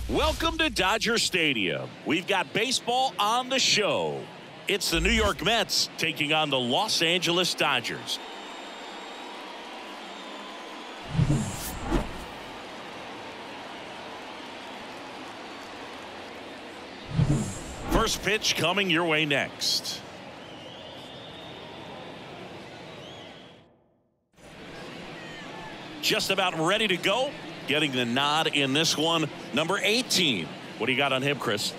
Welcome to Dodger Stadium. We've got baseball on the show. It's the New York Mets taking on the Los Angeles Dodgers. First pitch coming your way next. Just about ready to go. Getting the nod in this one, number 18. What do you got on him, Chris?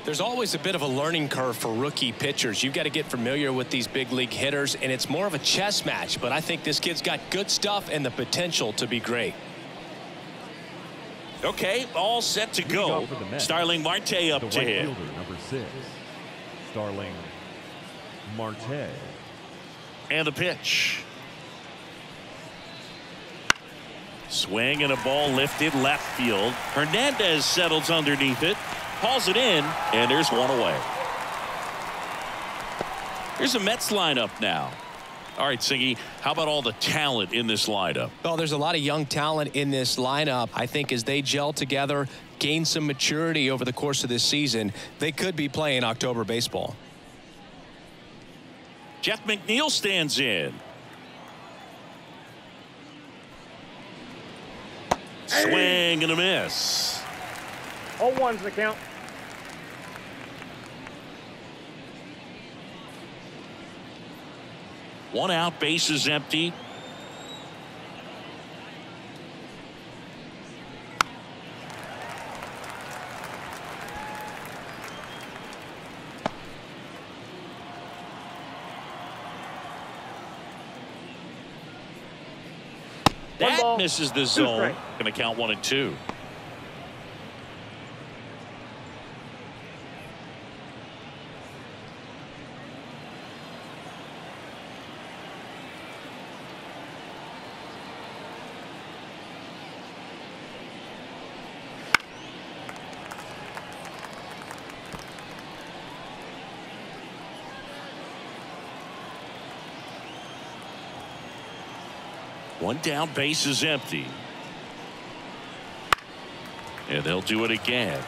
There's always a bit of a learning curve for rookie pitchers. You've got to get familiar with these big league hitters, and it's more of a chess match. But I think this kid's got good stuff and the potential to be great. Okay, all set to go. Starling Marte up to hit. Number 6, Starling Marte. And the pitch. Swing and a ball lifted left field. Hernandez settles underneath it, hauls it in, and there's one away. Here's a Mets lineup now. All right, Siggy, how about all the talent in this lineup? Well, there's a lot of young talent in this lineup. I think as they gel together, gain some maturity over the course of this season, they could be playing October baseball. Jeff McNeil stands in. Swing and a miss. 0-1's the count. One out, base is empty. That misses the zone. Going to count 1 and 2. One down, base is empty. And they'll do it again.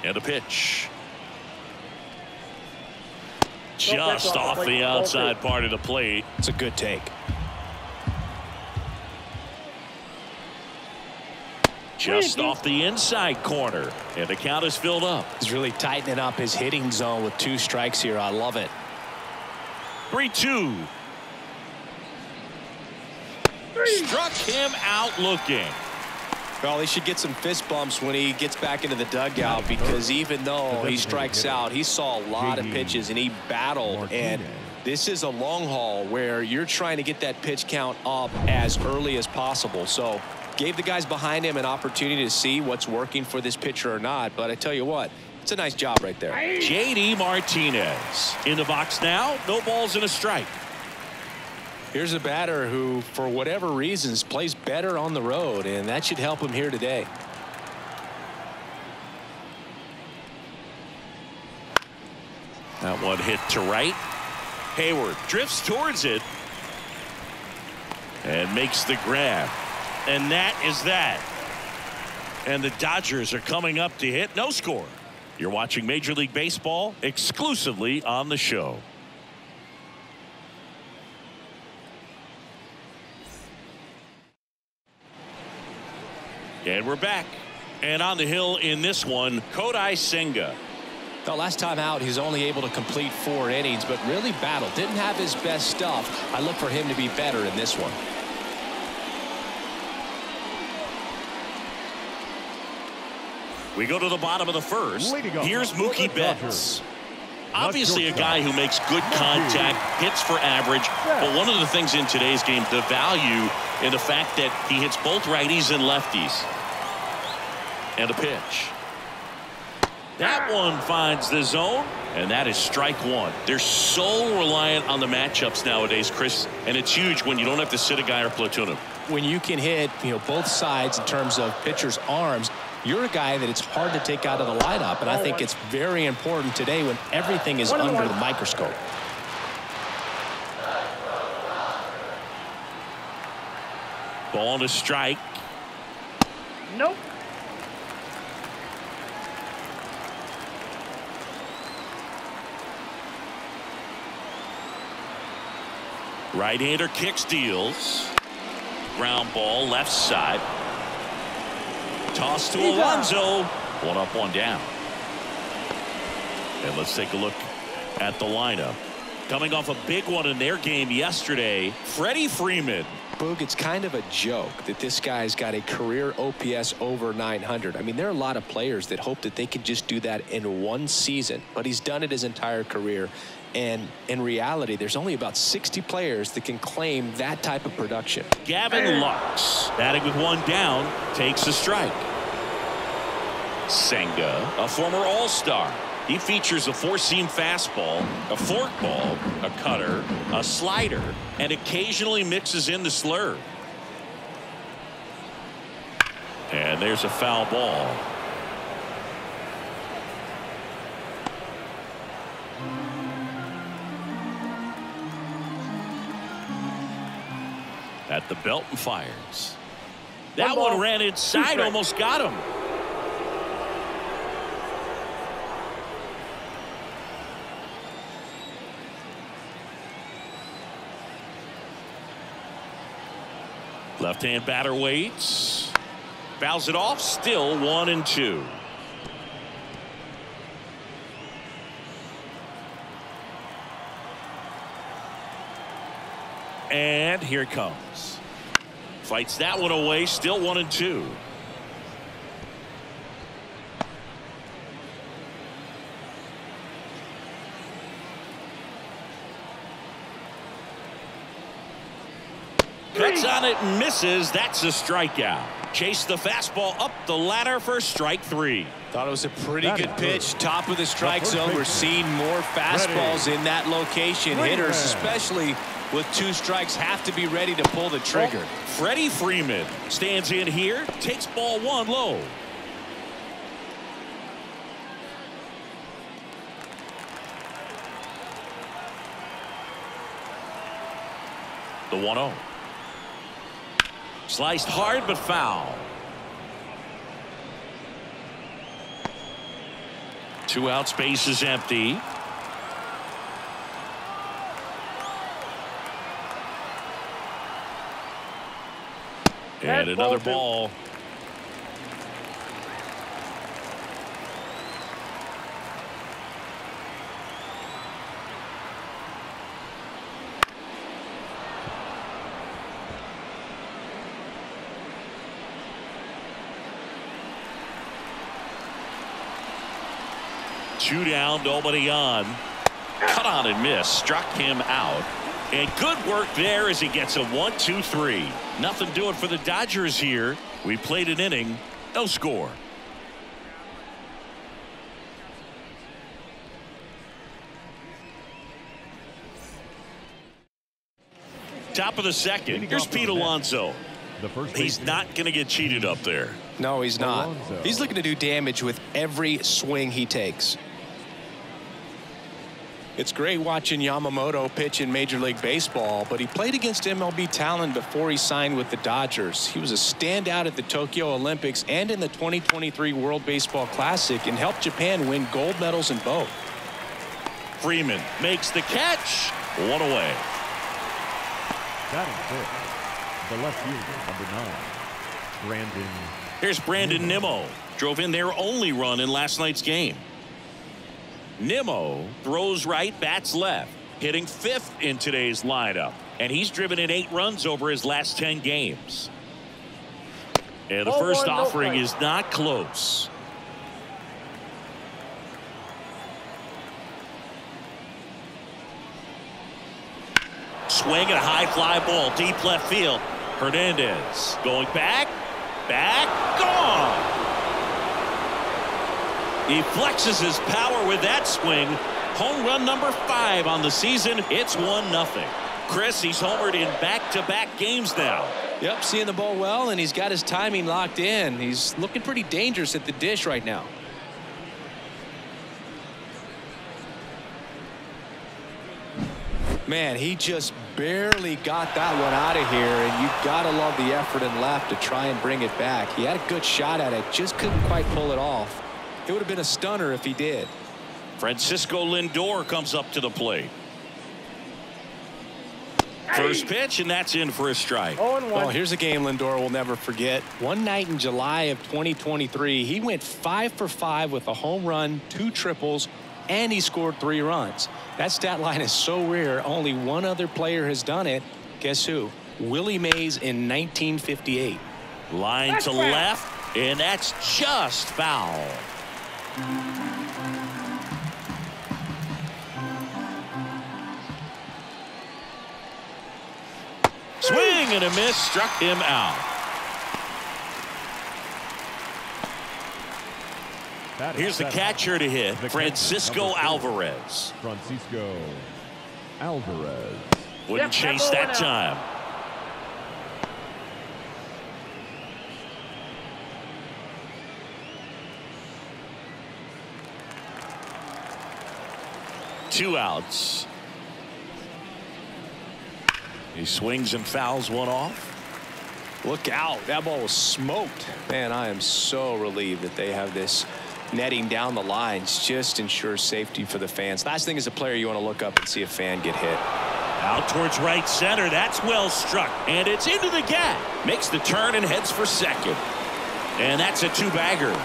And a pitch. Just off the outside part of the plate. It's a good take. Just off the inside corner. And the count is filled up. He's really tightening up his hitting zone with 2 strikes here. I love it. 3-2. Struck him out looking. Well, he should get some fist bumps when he gets back into the dugout, because even though he strikes out, he saw a lot of pitches and he battled. And this is a long haul where you're trying to get that pitch count up as early as possible. So gave the guys behind him an opportunity to see what's working for this pitcher or not. But I tell you what, it's a nice job right there. JD Martinez in the box now. No balls and a strike. Here's a batter who, for whatever reasons, plays better on the road, and that should help him here today. That one hit to right. Hayward drifts towards it and makes the grab. And that is that. And the Dodgers are coming up to hit. No score. You're watching Major League Baseball exclusively on the show. And we're back. And on the hill in this one, Kodai Senga. Well, last time out, he's only able to complete 4 innings, but really battled. Didn't have his best stuff. I look for him to be better in this one. We go to the bottom of the first. Here's Mookie Betts. Obviously a guy who makes good contact, hits for average. But one of the things in today's game, the value in the fact that he hits both righties and lefties. And a pitch. That one finds the zone, And that is strike one. They're so reliant on the matchups nowadays, Chris, and it's huge when you don't have to sit a guy or platoon him. When you can hit, both sides in terms of pitchers' arms, you're a guy that it's hard to take out of the lineup, and I think it's very important today when everything is under the microscope. Ball to strike. Nope. Right-hander kicks, deals. Ground ball left side. Toss to Alonso. One up, one down. And let's take a look at the lineup. Coming off a big one in their game yesterday, Freddie Freeman. Boog, it's kind of a joke that this guy's got a career OPS over 900. I mean, there are a lot of players that hope that they could just do that in one season, but he's done it his entire career. And in reality, there's only about 60 players that can claim that type of production. Gavin Lux, batting with one down, takes a strike. Senga, a former All-Star. He features a four-seam fastball, a forkball, a cutter, a slider, and occasionally mixes in the slurve. And there's a foul ball. At the belt and fires. That one ran inside, almost got him. Left-hand batter waits. Fouls it off. Still 1-2. And here it comes. Fights that one away. Still 1-2. Cuts on it and misses. That's a strikeout. Chase the fastball up the ladder for strike three. Thought it was a pretty good pitch. Top of the strike zone. We're seeing more fastballs in that location. Hitters, especially with two strikes, have to be ready to pull the trigger. Freddie Freeman stands in here, takes ball one low. The 1-0. Sliced hard but foul. 2 out, space is empty. And another ball. Two down, nobody on. Cut on and miss. Struck him out. And good work there as he gets a 1-2-3. Nothing doing for the Dodgers here. We played an inning. No score. Top of the second. Here's Pete Alonso. He's not going to get cheated up there. No, he's not. He's looking to do damage with every swing he takes. It's great watching Yamamoto pitch in Major League Baseball, but he played against MLB talent before he signed with the Dodgers. He was a standout at the Tokyo Olympics and in the 2023 World Baseball Classic and helped Japan win gold medals in both. Freeman makes the catch. One away. Batting fifth, the left fielder, number 9, Brandon. Here's Brandon Nimmo. Drove in their only run in last night's game. Nimmo throws right, bats left, hitting 5th in today's lineup, and he's driven in 8 runs over his last 10 games. And the first offering is not close. Swing and a high fly ball deep left field. Hernandez going back, gone. He flexes his power with that swing. Home run number 5 on the season. It's 1-0. Chris, he's homered in back-to-back games now. Yep, seeing the ball well, and he's got his timing locked in. He's looking pretty dangerous at the dish right now. Man, he just barely got that one out of here, and you gotta love the effort and left to try and bring it back. He had a good shot at it, just couldn't quite pull it off. It would have been a stunner if he did. Francisco Lindor comes up to the plate. First pitch, and that's in for a strike. Well, here's a game Lindor will never forget. One night in July of 2023, he went 5 for 5 with a home run, 2 triples, and he scored 3 runs. That stat line is so rare, only one other player has done it. Guess who? Willie Mays in 1958. Line to left, and that's just foul. Swing and a miss, struck him out. Here's the catcher to hit, Francisco Alvarez. Francisco Alvarez. Wouldn't chase that time. Two outs. He swings and fouls one off. Look out. That ball was smoked. Man, I am so relieved that they have this netting down the lines. Just ensures safety for the fans. Last thing as a player, you want to look up and see a fan get hit. Out towards right center. That's well struck. And it's into the gap. Makes the turn and heads for second. And that's a 2-bagger.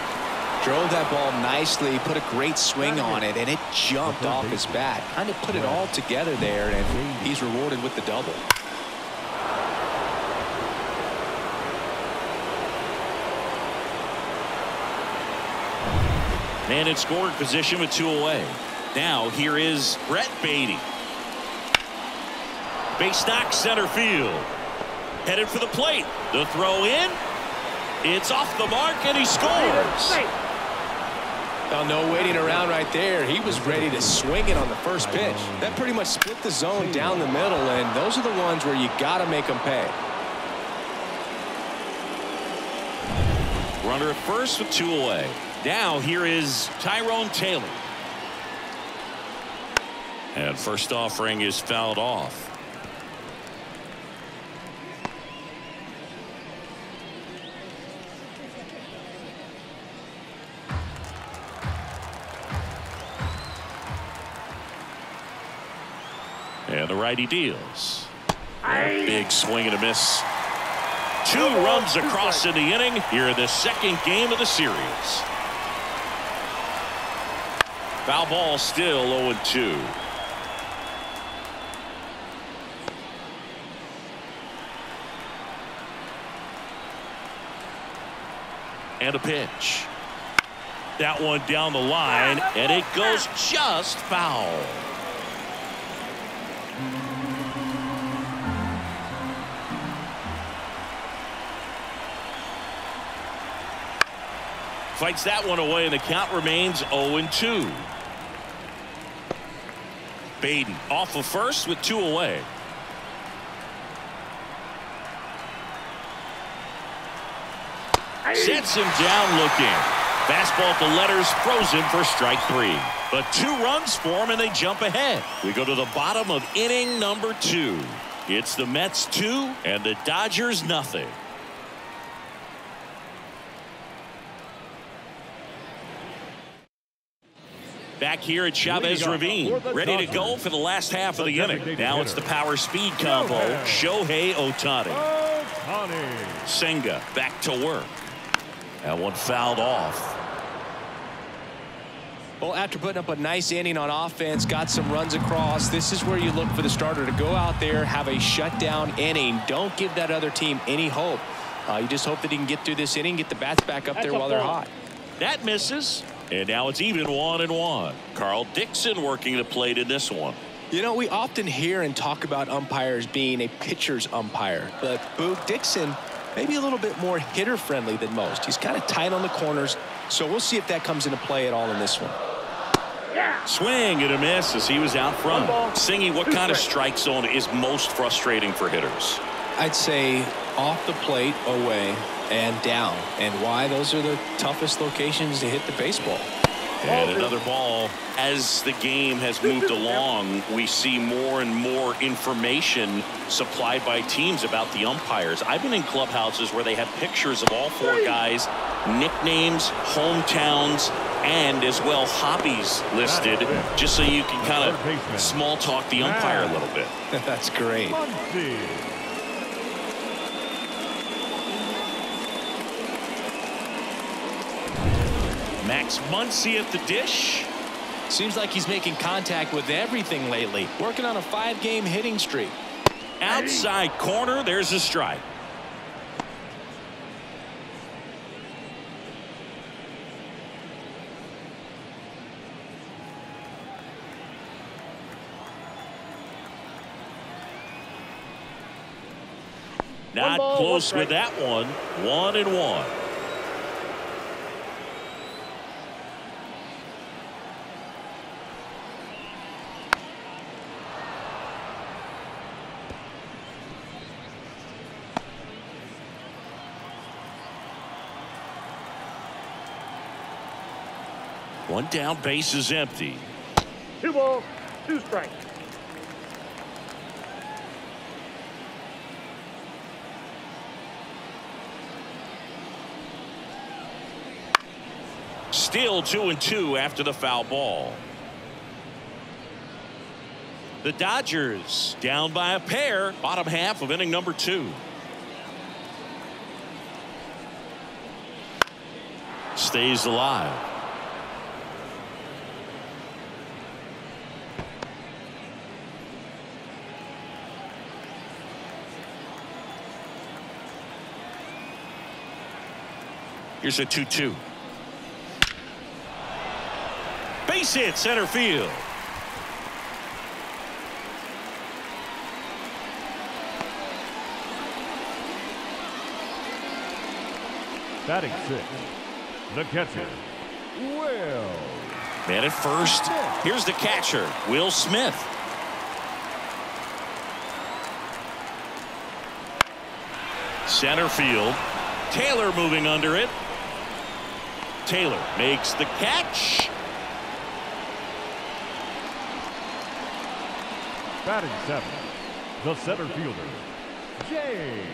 Drove that ball nicely, put a great swing on it, and it jumped off his bat. Kind of put it all together there, and he's rewarded with the double. And in scoring position with 2 away. Now here is Brett Baty. Base knock center field. Headed for the plate. The throw in. It's off the mark, and he scores. Well, no waiting around right there. He was ready to swing it on the first pitch. That pretty much split the zone down the middle, and those are the ones where you got to make them pay. Runner at first with 2 away. Now here is Tyrone Taylor. And first offering is fouled off. And the righty deals. Big swing and a miss. 2 runs across in the inning here in the second game of the series. Foul ball still 0-2. And a pitch. That one down the line, and it goes just foul. Fights that one away, and the count remains 0-2. Baden off of first with 2 away. Sets him down looking. Fastball at the letters, frozen for strike 3. But 2 runs for him, and they jump ahead. We go to the bottom of inning number 2. It's the Mets 2 and the Dodgers nothing. Back here at Chavez Ravine, ready to go for the last half of the inning. Now it's the power speed combo. Shohei Ohtani. Senga back to work. That one fouled off. Well, after putting up a nice inning on offense, got some runs across, this is where you look for the starter to go out there, have a shutdown inning. Don't give that other team any hope. You just hope that he can get through this inning, get the bats back up there while they're hot. That misses. And now it's even 1-1. Carl Dixon working the plate in this one. You know, we often hear and talk about umpires being a pitcher's umpire, but Boog Dixon maybe a little bit more hitter friendly than most. He's kind of tight on the corners, so we'll see if that comes into play at all in this one. Swing and a miss as he was out front. Singy, what kind of strike zone is most frustrating for hitters? I'd say off the plate, away, and down. And why? Those are the toughest locations to hit the baseball. And another ball. As the game has moved along, we see more and more information supplied by teams about the umpires. I've been in clubhouses where they have pictures of all four guys, nicknames, hometowns, and as well hobbies listed, just so you can kind of small talk the umpire a little bit. That's great. Max Muncy at the dish. Seems like he's making contact with everything lately. Working on a 5-game hitting streak. Outside corner, there's a strike. Not close with that one. 1-1. One down, base is empty. 2 balls, 2 strikes. Still 2-2 after the foul ball. The Dodgers down by a pair, bottom half of inning number 2. Stays alive. Here's a 2-2. Base hit, center field. Batting 6, the catcher, Will. Man at first. Here's the catcher, Will Smith. Center field. Taylor moving under it. Taylor makes the catch. Batting 7, the center fielder, James.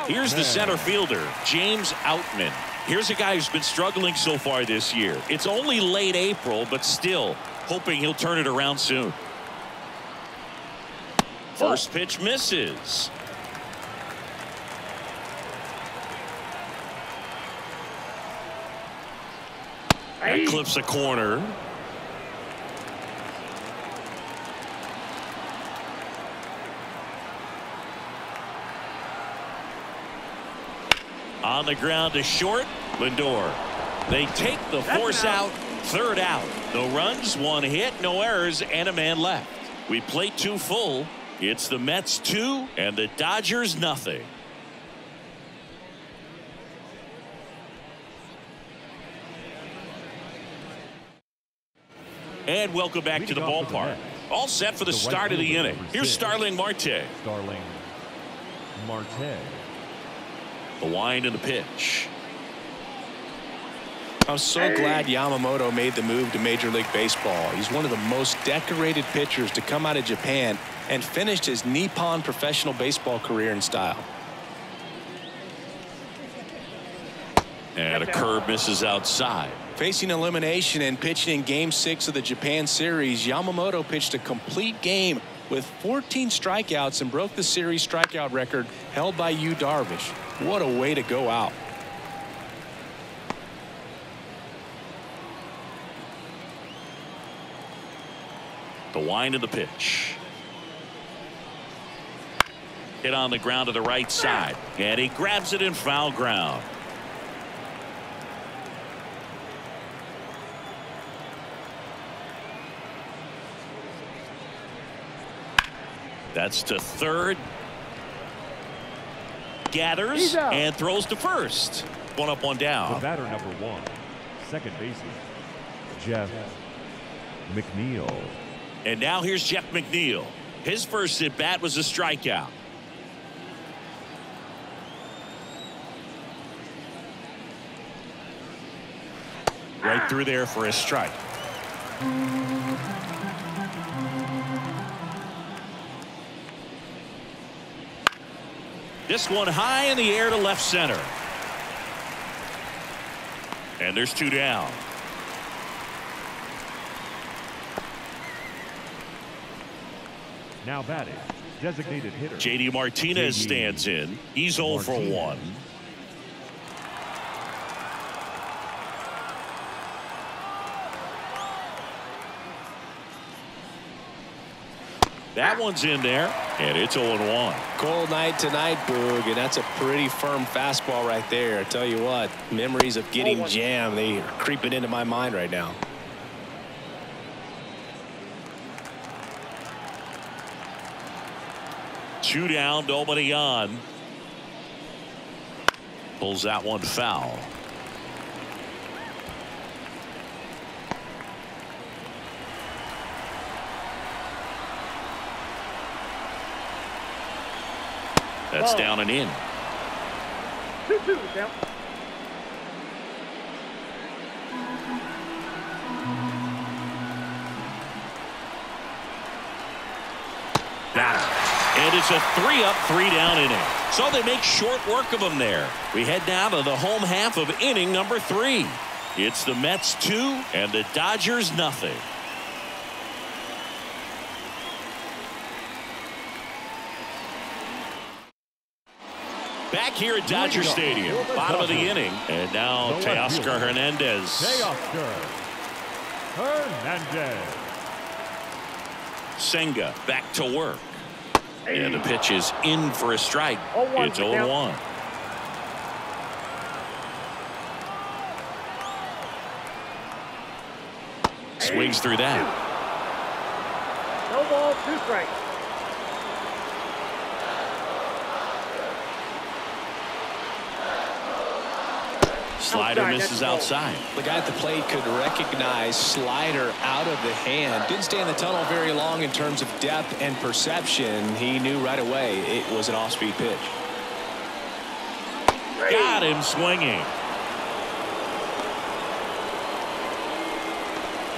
Here's the center fielder, James Outman. Here's a guy who's been struggling so far this year. It's only late April, but still hoping he'll turn it around soon. First pitch misses. That clips a corner. On the ground to short, Lindor. They take the force out, third out. No runs, 1 hit, no errors, and a man left. We played 2 full. It's the Mets 2 and the Dodgers nothing. And welcome back to the ballpark. All set for the start of the inning. Here's Starling Marte. Starling Marte. The wind and the pitch. I'm so glad Yamamoto made the move to Major League Baseball. He's one of the most decorated pitchers to come out of Japan and finished his Nippon professional baseball career in style. And a curve misses outside. Facing elimination and pitching in Game 6 of the Japan series, Yamamoto pitched a complete game with 14 strikeouts and broke the series strikeout record held by Yu Darvish. What a way to go out. The wind of the pitch. Hit on the ground to the right side. And he grabs it in foul ground. That's to third. Gathers and throws to first. 1 up, 1 down. The batter number 1, second baseman, Jeff McNeil. And now here's Jeff McNeil. His first at bat was a strikeout. Right through there for a strike. This one high in the air to left center. And there's 2 down. Now batting, designated hitter JD Martinez stands in. He's 0 for 1. That one's in there, and it's 0-1. Cold night tonight, Boog, and that's a pretty firm fastball right there. I tell you what, memories of getting jammed, they are creeping into my mind right now. Two down, nobody on. Pulls that one foul. That's down and in. 2-2 count. And it's a 3-up, 3-down inning. So they make short work of them there. We head now to the home half of inning number 3. It's the Mets 2 and the Dodgers nothing. Back here at Dodger Stadium, bottom of the inning. And now Teoscar Hernandez. Teoscar Hernandez. Senga back to work. And the pitch is in for a strike. It's 0-1. Swings through that. No ball, 2 strikes. Slider misses outside. The guy at the plate could recognize slider out of the hand. Didn't stay in the tunnel very long in terms of depth and perception. He knew right away it was an off-speed pitch. Got him swinging.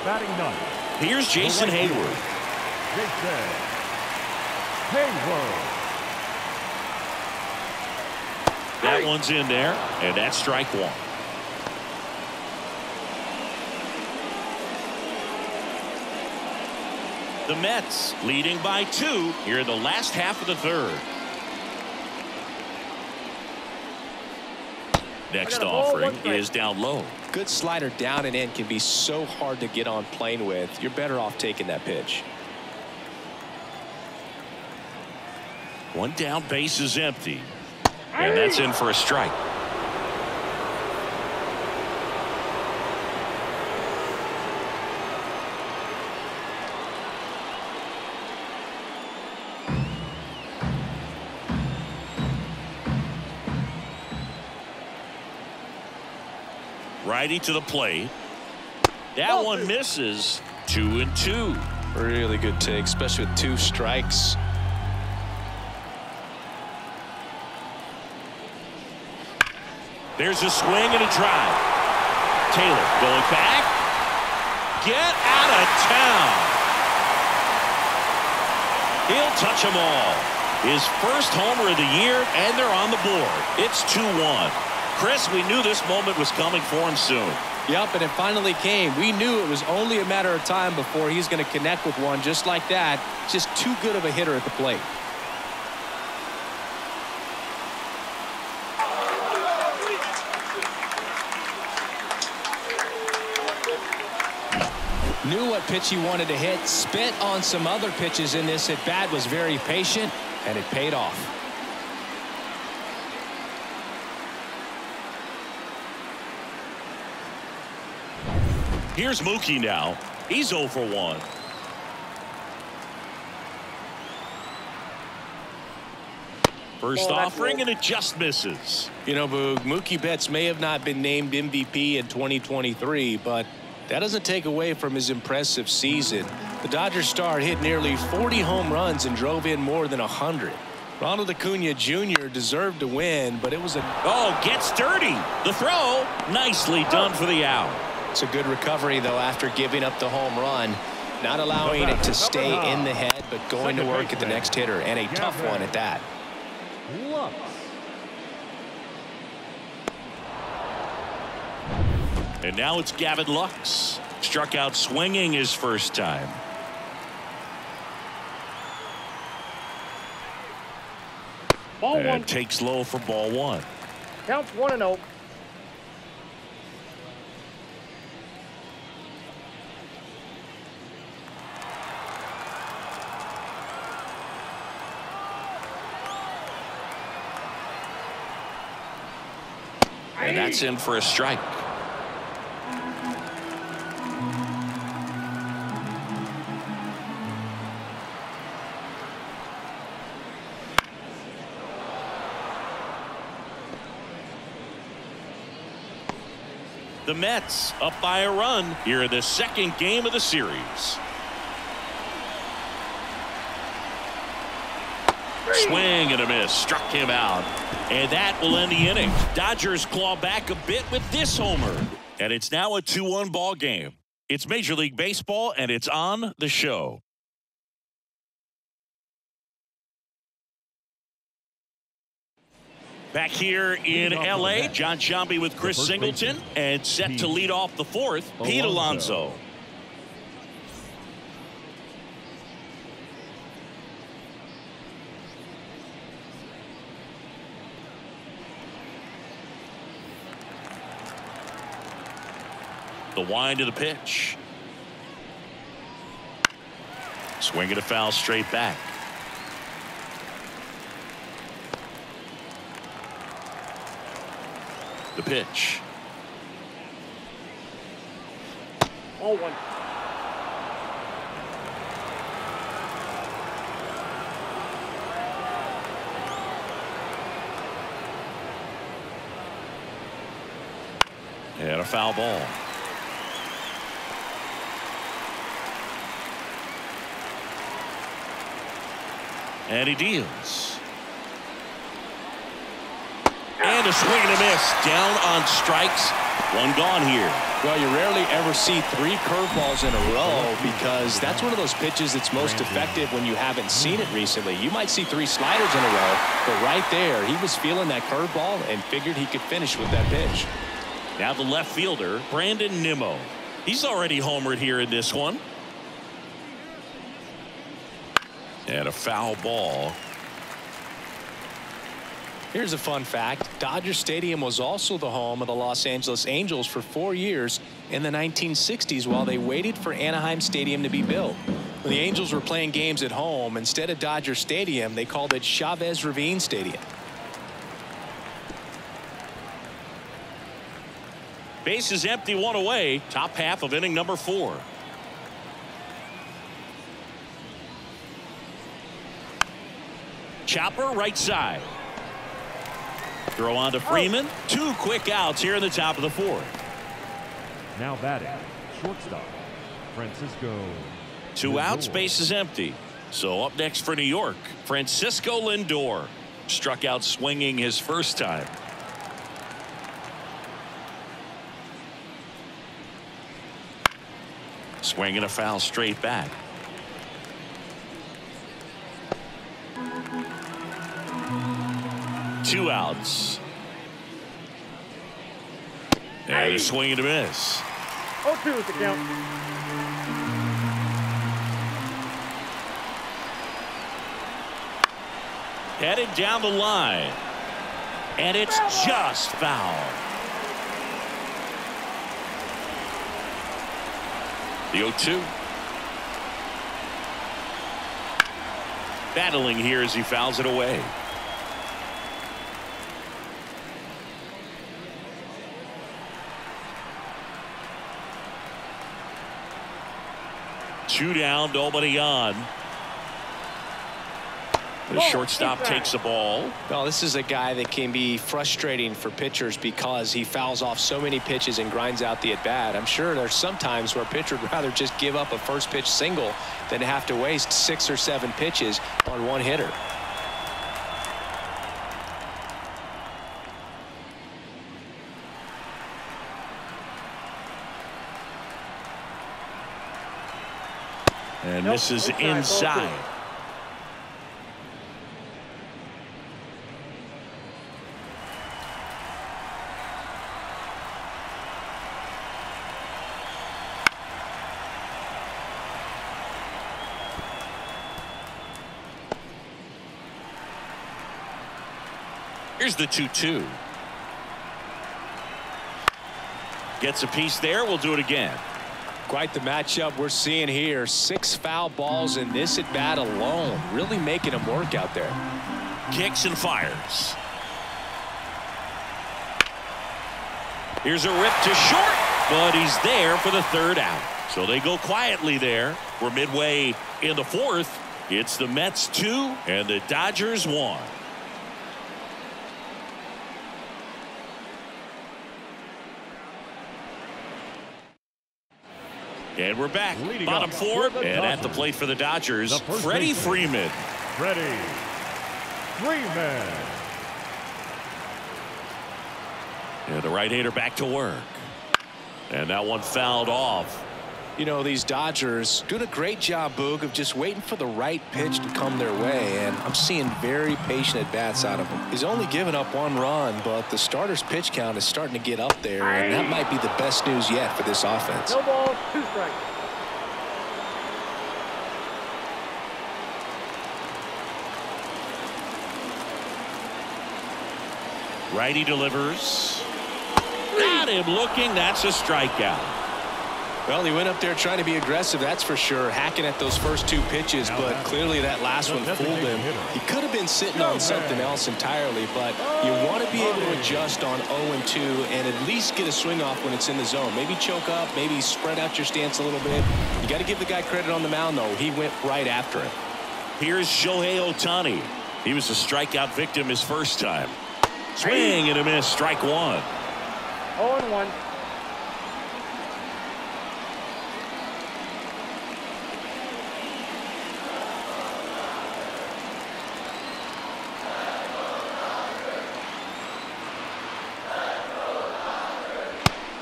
Batting ninth. Here's Jason Hayward. Jason Hayward. That one's in there, and that's strike 1. The Mets leading by 2 here in the last half of the 3rd. Next offering is down low. Good slider down and in can be so hard to get on plane with. You're better off taking that pitch. 1 down, base is empty. And that's in for a strike. Righty to the plate. That one misses. 2-2. Really good take, especially with 2 strikes. There's a swing and a drive. Taylor going back. Get out of town. He'll touch them all. His first homer of the year, and they're on the board. It's 2-1. Chris, we knew this moment was coming for him soon. Yep, and it finally came. We knew it was only a matter of time before he's going to connect with one just like that. Just too good of a hitter at the plate. Knew what pitch he wanted to hit, spent on some other pitches in this at bat, was very patient, and it paid off. Here's Mookie now. He's 0 for 1. First offering, and it just misses. You know, Boog, Mookie Betts may have not been named MVP in 2023, but That doesn't take away from his impressive season. The Dodgers star hit nearly 40 home runs and drove in more than 100. Ronald Acuna Jr. deserved to win, but it was a... Oh, gets dirty. The throw, nicely done for the out. It's a good recovery, though, after giving up the home run. Not allowing it to stay in the head, but going to work at the next hitter, and a tough one at that. Lux. And now it's Gavin Lux. Struck out swinging his first time. Ball and one. Takes low for ball one. Counts 1-0. And that's in for a strike. The Mets up by a run here in the second game of the series. Swing and a miss. Struck him out. And that will end the inning. Dodgers claw back a bit with this homer. And it's now a 2-1 ball game. It's Major League Baseball, and it's on the show. Back here in L.A., John Sciambi with Chris Singleton, and set to lead off the fourth, Pete Alonso. The wind of the pitch. Swing and a foul straight back. The pitch. Ball one. And a foul ball. And he deals. And a swing and a miss. Down on strikes. One gone here. Well, you rarely ever see 3 curveballs in a row because that's one of those pitches that's most effective when you haven't seen it recently. You might see 3 sliders in a row, but right there, he was feeling that curveball and figured he could finish with that pitch. Now the left fielder, Brandon Nimmo. He's already homered here in this one. And a foul ball. Here's a fun fact. Dodger Stadium was also the home of the Los Angeles Angels for 4 years in the 1960s while they waited for Anaheim Stadium to be built. When the Angels were playing games at home, instead of Dodger Stadium, they called it Chavez Ravine Stadium. Base is empty, 1 away. Top half of inning number 4. Chopper right side. Throw on to Freeman. 2 quick outs here in the top of the 4th. Now batting, shortstop, Francisco. 2 outs, base is empty. So up next for New York, Francisco Lindor. Struck out swinging his first time. Swing and a foul straight back. Two outs. And a swing and a miss. 0-2 is the count. Headed down the line. And it's just foul. The 0-2. Battling here as he fouls it away. Two down, nobody on. The shortstop takes the ball. Well, this is a guy that can be frustrating for pitchers because he fouls off so many pitches and grinds out the at-bat. I'm sure there's some times where a pitcher would rather just give up a first pitch single than have to waste 6 or 7 pitches on one hitter. And this is inside. Here's the 2-2. Gets a piece there. We'll do it again. Quite the matchup we're seeing here. 6 foul balls in this at bat alone. Really making him work out there. Kicks and fires. Here's a rip to short, but he's there for the 3rd out. So they go quietly there. We're midway in the 4th. It's the Mets 2 and the Dodgers 1. And we're back. Bottom 4, and at the plate for the Dodgers, Freddie Freeman. Freddie Freeman. And the right-hander back to work. And that one fouled off. You know, these Dodgers doing a great job, Boog, of just waiting for the right pitch to come their way, and I'm seeing very patient at-bats out of him. He's only given up 1 run, but the starter's pitch count is starting to get up there, and that might be the best news yet for this offense. No balls, 2 strikes. Righty delivers. Got him looking. That's a strikeout. Well, he went up there trying to be aggressive, that's for sure, hacking at those first 2 pitches, but clearly that last one fooled him. He could have been sitting on something else entirely, but you want to be able to adjust on 0-2 and at least get a swing off when it's in the zone. Maybe choke up, maybe spread out your stance a little bit. You got to give the guy credit on the mound, though. He went right after him. Here's Shohei Ohtani. He was a strikeout victim his first time. Swing and a miss, strike 1. 0-1.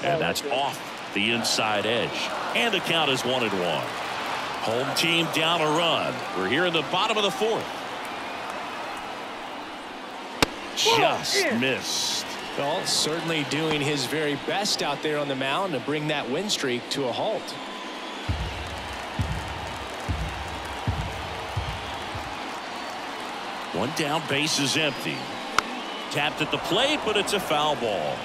And that's off the inside edge. And the count is 1-1. Home team down a run. We're here in the bottom of the 4th. Just missed. Well, certainly doing his very best out there on the mound to bring that win streak to a halt. One down, base is empty. Tapped at the plate, but it's a foul ball.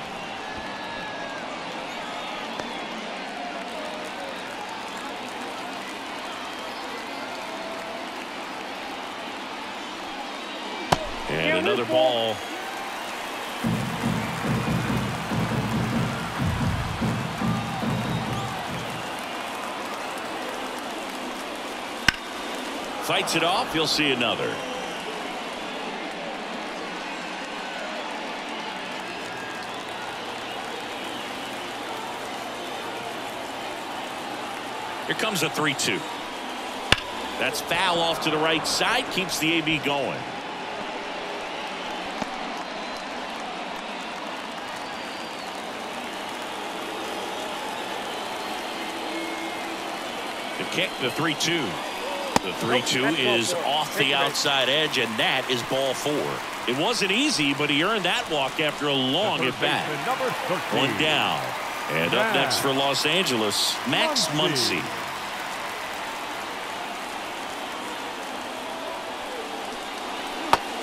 And another ball. Fights it off. You'll see another. Here comes a 3-2. That's foul off to the right side. Keeps the AB going. The kick, the 3-2. The 3-2 is off the outside edge, and that is ball 4. It wasn't easy, but he earned that walk after a long at bat. 1 down. And up next for Los Angeles, Max Muncy.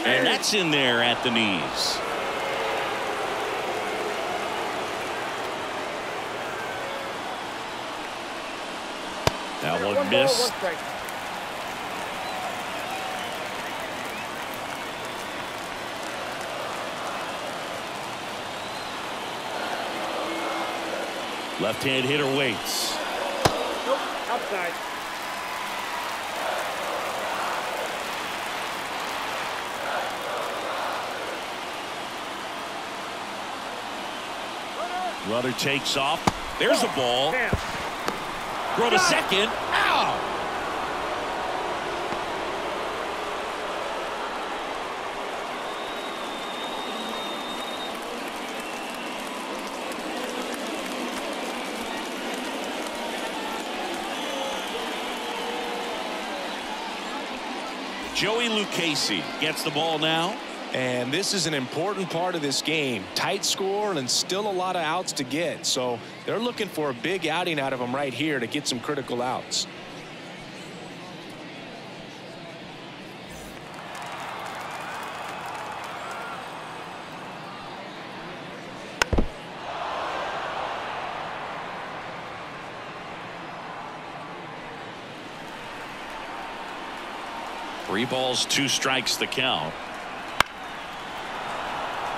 And that's in there at the knees. That one missed. Left-hand hitter waits. Nope, outside. Runner takes off. There's the ball. Throw to second. Out. Joey Lucchesi gets the ball now. And this is an important part of this game. Tight score and still a lot of outs to get. So they're looking for a big outing out of him right here to get some critical outs. Three balls, 2 strikes the count.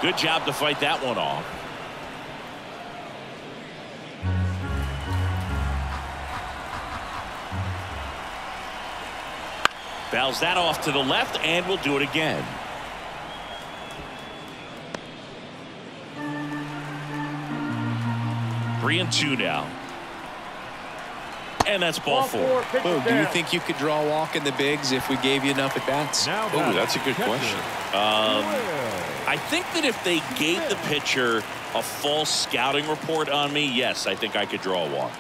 Good job to fight that one off. Fouls that off to the left, and we'll do it again. Three and 2 now. And that's ball 4. Oh, do you think you could draw a walk in the bigs if we gave you enough at bats? Oh, that's a good question. I think that if they gave the pitcher a false scouting report on me, yes, I think I could draw a walk.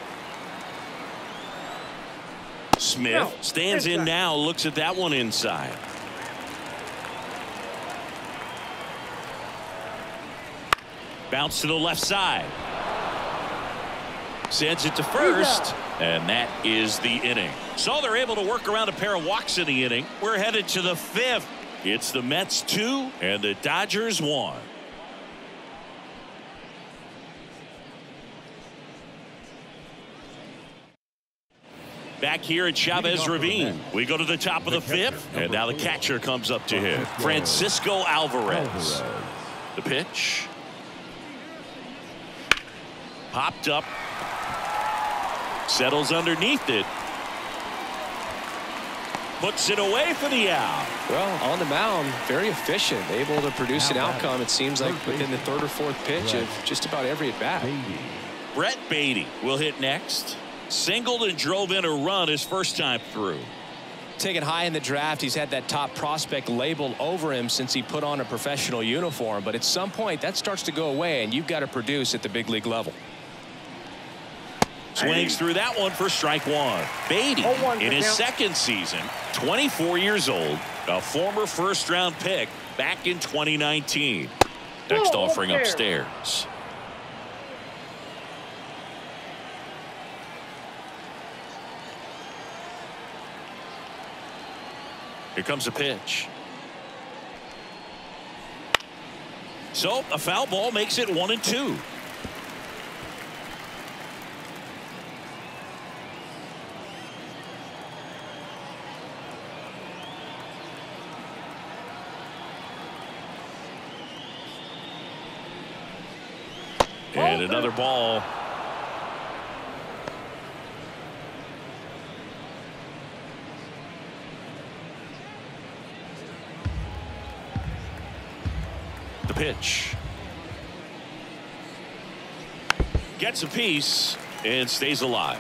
Smith stands in now, looks at that one inside. Bounce to the left side. Sends it to first, and that is the inning. So they're able to work around a pair of walks in the inning. We're headed to the 5th. It's the Mets 2 and the Dodgers 1. Back here at Chavez Ravine, we go to the top of the 5th, and now the catcher comes up to hit. Francisco Alvarez. The pitch. Popped up. Settles underneath it. Puts it away for the out. Well, on the mound, very efficient, able to produce an outcome, it seems like, within the 3rd or 4th pitch of just about every at bat. Brett Baty will hit next. Singled and drove in a run his first time through. Taken high in the draft, he's had that top prospect label over him since he put on a professional uniform, but at some point that starts to go away, and you've got to produce at the big league level. Swings through that one for strike 1. Baty in his 2nd season, 24 years old, a former first-round pick back in 2019. Next offering upstairs. Here comes a pitch. So a foul ball makes it 1 and 2. And another ball. The pitch. Gets a piece and stays alive.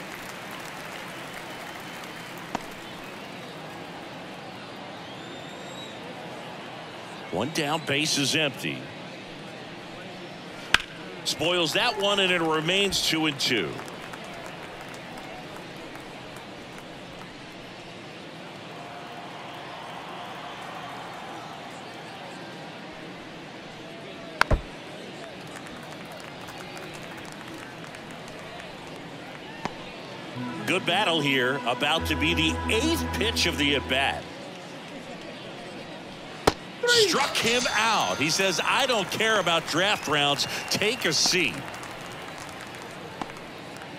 One down, base is empty. Spoils that one, and it remains 2 and 2. Good battle here, about to be the 8th pitch of the at-bat. Struck him out. He says, I don't care about draft rounds. Take a seat.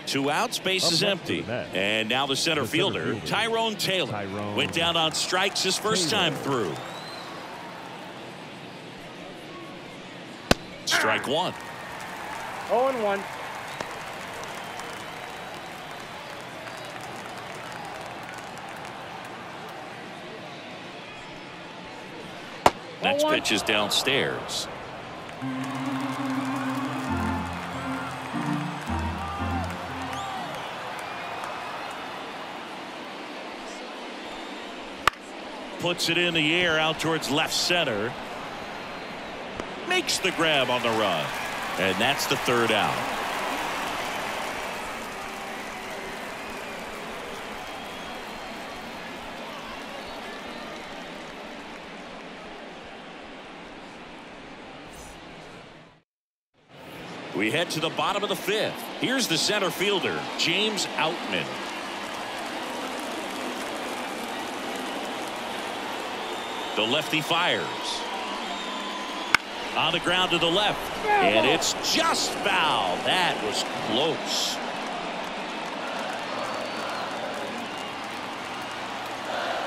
2 outs, base is empty. And now the center fielder, Tyrone Taylor, went down on strikes his first time through. Strike 1. 0-1. Next pitch is downstairs. puts it in the air out towards left center. Makes the grab on the run. And that's the third out. We head to the bottom of the fifth. Here's the center fielder, James Outman. The lefty fires. On the ground to the left. And it's just foul. That was close.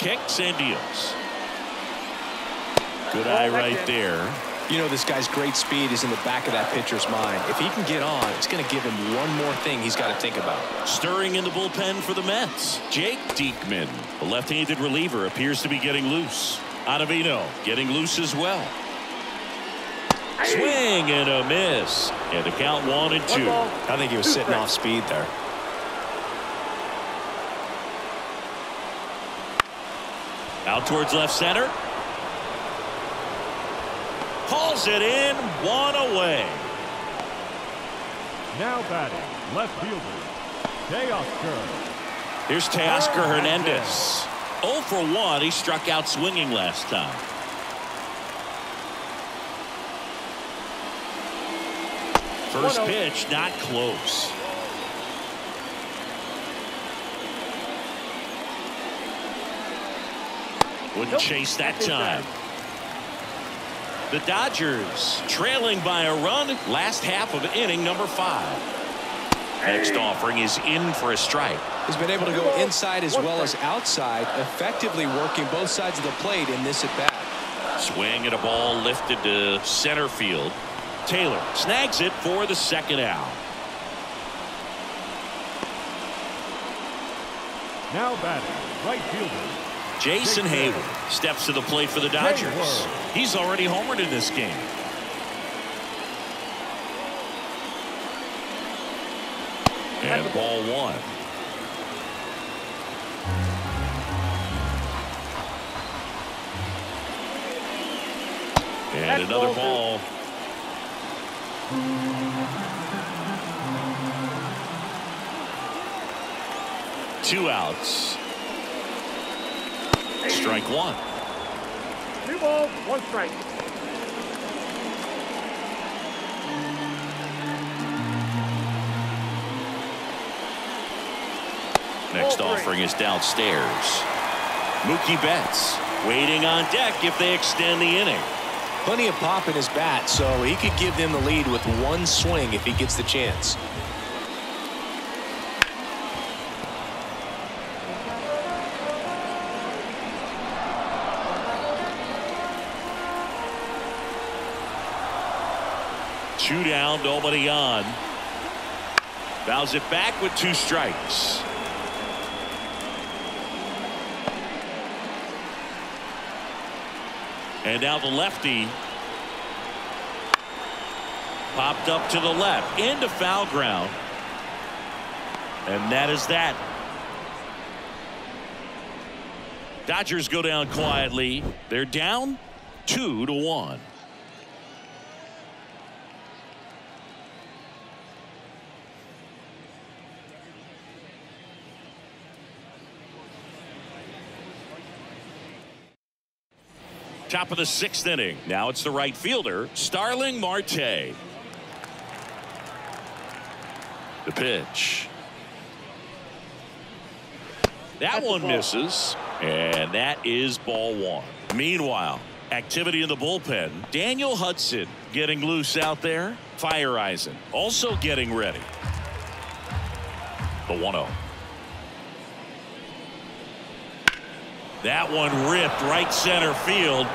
Kicks and deals. Good eye right there. You know, this guy's great speed is in the back of that pitcher's mind. If he can get on, it's going to give him one more thing he's got to think about. Stirring in the bullpen for the Mets, Jake Diekman. The left-handed reliever appears to be getting loose. Ottavino getting loose as well. Swing and a miss. And the count 1-2. I think he was sitting off speed there. Out towards left center. Pulls it in, one away. Now batting, left fielder, Teoscar. Here's Teoscar Hernandez. 0 for 1. He struck out swinging last time. First pitch, not close. Wouldn't chase that time. The Dodgers trailing by a run. Last half of inning number 5. Next offering is in for a strike. He's been able to go inside as well as outside, effectively working both sides of the plate in this at bat. Swing at a ball lifted to center field. Taylor snags it for the second out. Now batting, right fielder, Jason Hayward steps to the plate for the Dodgers. He's already homered in this game. And ball 1. And another ball. Two outs. Strike 1. 2 balls, 1 strike. Next offering is downstairs. Mookie Betts waiting on deck if they extend the inning. Plenty of pop in his bat, so he could give them the lead with one swing if he gets the chance. Two down, nobody on. Fouls it back with 2 strikes. And now the lefty popped up to the left into foul ground. And that is that. Dodgers go down quietly. They're down 2-1. Top of the 6th inning. Now it's the right fielder, Starling Marte. The pitch. That one misses, and that is ball 1. Meanwhile, activity in the bullpen. Daniel Hudson getting loose out there. Feyereisen also getting ready. The 1-0. That one ripped right center field.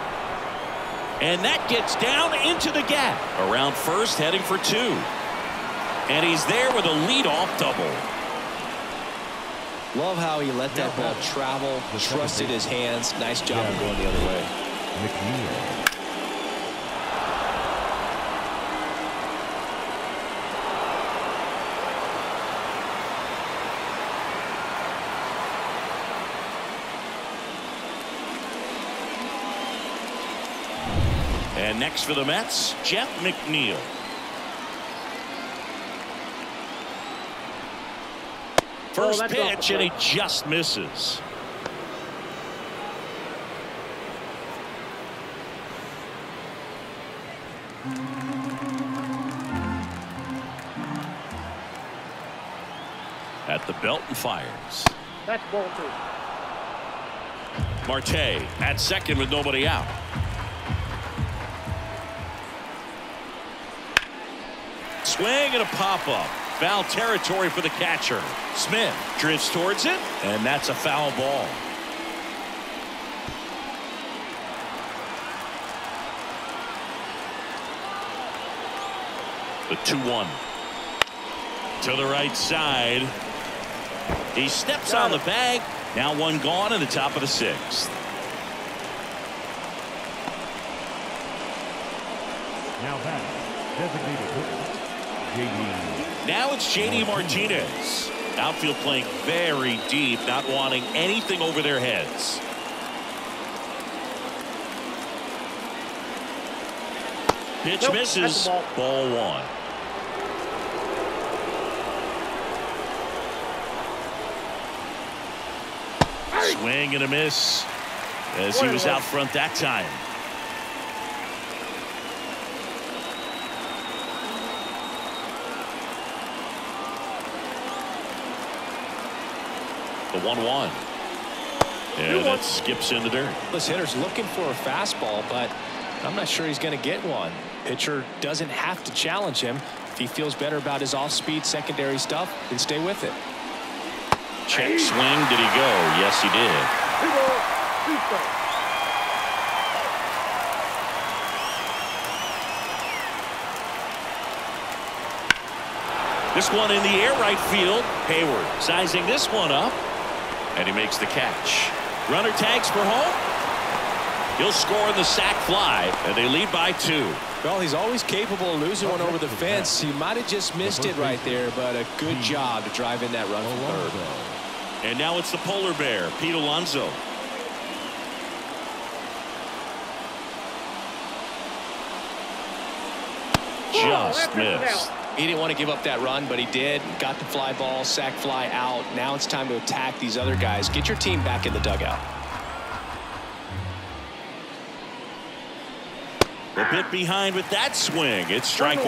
And that gets down into the gap. Around first, heading for 2. And he's there with a leadoff double. Love how he let that ball travel, trusted his hands. Nice job of going the other way. McNeil. And next for the Mets, Jeff McNeil. First pitch, and he just misses. At the belt and fires. That's ball 2. Marte at second with nobody out. Swing and a pop-up. Foul territory for the catcher. Smith drifts towards it, and that's a foul ball. The 2-1. To the right side. He steps on the bag. Now one gone in the top of the 6th. Now back, designated hitter, JD. Now it's JD Martinez. Outfield playing very deep, not wanting anything over their heads. Pitch misses. Ball 1. Swing and a miss as he was out front that time. The 1-1. And that skips in the dirt. This hitter's looking for a fastball, but I'm not sure he's going to get one. Pitcher doesn't have to challenge him. If he feels better about his off-speed secondary stuff, then stay with it. Check swing. Did he go? Yes, he did. This one in the air right field. Hayward sizing this one up. And he makes the catch. Runner tags for home. He'll score in the sac fly. And they lead by 2. Well, he's always capable of losing one over the fence. He might have just missed it right there, but a good job to drive in that run from third. And now it's the polar bear, Pete Alonso. Just missed. He didn't want to give up that run, but he did. Got the fly ball, sac fly out. Now it's time to attack these other guys. Get your team back in the dugout. A bit behind with that swing. It's strike 1.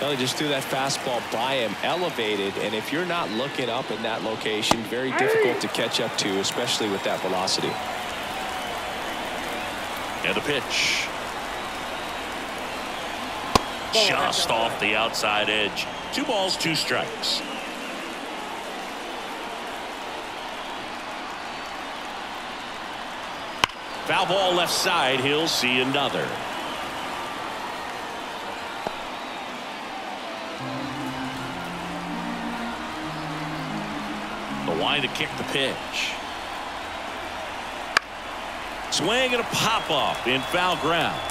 Well, he just threw that fastball by him, elevated, and if you're not looking up in that location, very difficult to catch up to, especially with that velocity. And the pitch. Just off the outside edge. 2 balls, 2 strikes. Foul ball left side. He'll see another. The line to kick the pitch. Swing and a pop-up in foul ground.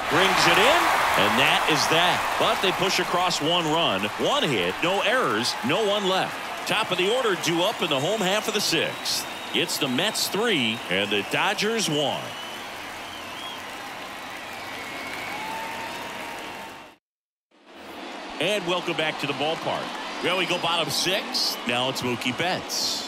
Brings it in, and that is that. But they push across 1 run, 1 hit, no errors, no one left. Top of the order due up in the home half of the 6th. It's the Mets 3 and the Dodgers 1. And welcome back to the ballpark. Well, we go bottom 6. Now it's Mookie Betts.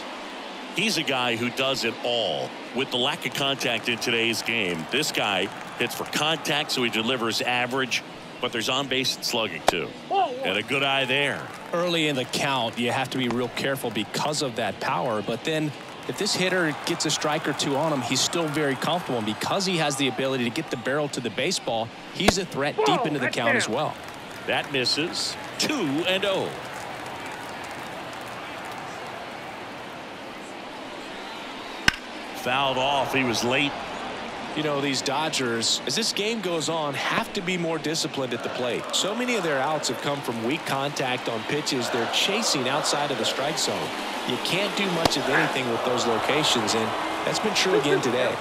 He's a guy who does it all. With the lack of contact in today's game, this guy hits for contact, so he delivers average, but there's on base and slugging too. And a good eye there. Early in the count, you have to be real careful because of that power, but then if this hitter gets a strike or 2 on him, he's still very comfortable, and because he has the ability to get the barrel to the baseball, he's a threat deep into the count as well. That misses. 2-0. Fouled off. He was late. You know, these Dodgers, as this game goes on, have to be more disciplined at the plate. So many of their outs have come from weak contact on pitches they're chasing outside of the strike zone. You can't do much of anything with those locations, and that's been true again today.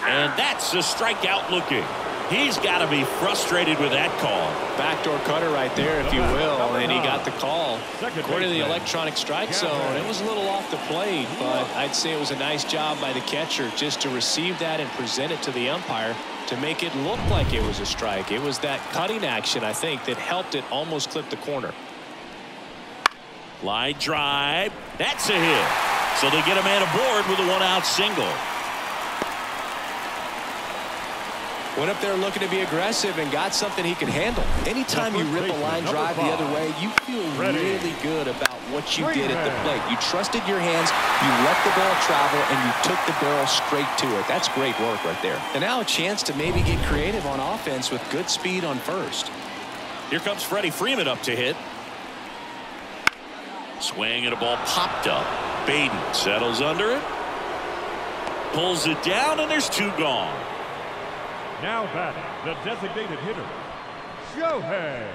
And that's a strikeout looking. He's got to be frustrated with that call. Backdoor cutter right there, if you will, and he got the call. According to the electronic strike zone, it was a little off the plate, but I'd say it was a nice job by the catcher just to receive that and present it to the umpire to make it look like it was a strike. It was that cutting action, I think, that helped it almost clip the corner. Line drive. That's a hit. So they get a man aboard with a one-out single. Went up there looking to be aggressive and got something he could handle. Anytime you rip a line drive the other way, you feel really good about what you did at the plate. You trusted your hands, you let the ball travel, and you took the barrel straight to it. That's great work right there. And now a chance to maybe get creative on offense with good speed on first. Here comes Freddie Freeman up to hit. Swing and a ball popped up. Baden settles under it. Pulls it down, and there's two gone. Now batting, the designated hitter, Shohei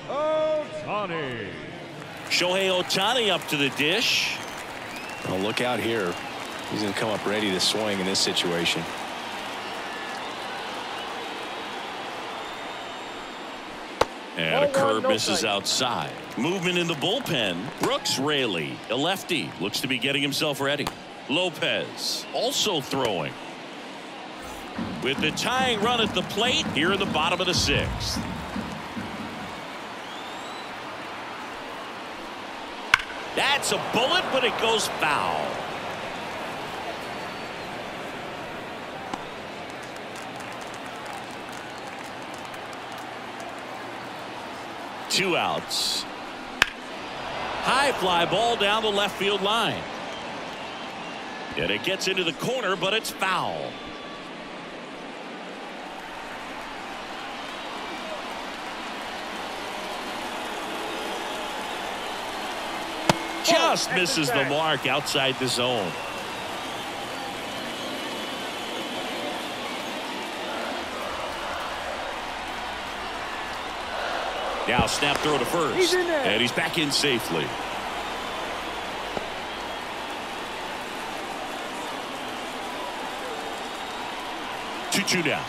Ohtani. Shohei Ohtani up to the dish. Oh, look out here. He's going to come up ready to swing in this situation. And a curve misses outside. Movement in the bullpen. Brooks Raley, a lefty, looks to be getting himself ready. Lopez also throwing. With the tying run at the plate here in the bottom of the sixth. That's a bullet, but it goes foul. Two outs. High fly ball down the left field line. And it gets into the corner, but it's foul. Just misses the mark outside the zone. Now snap throw to first. And he's back in safely. Two down.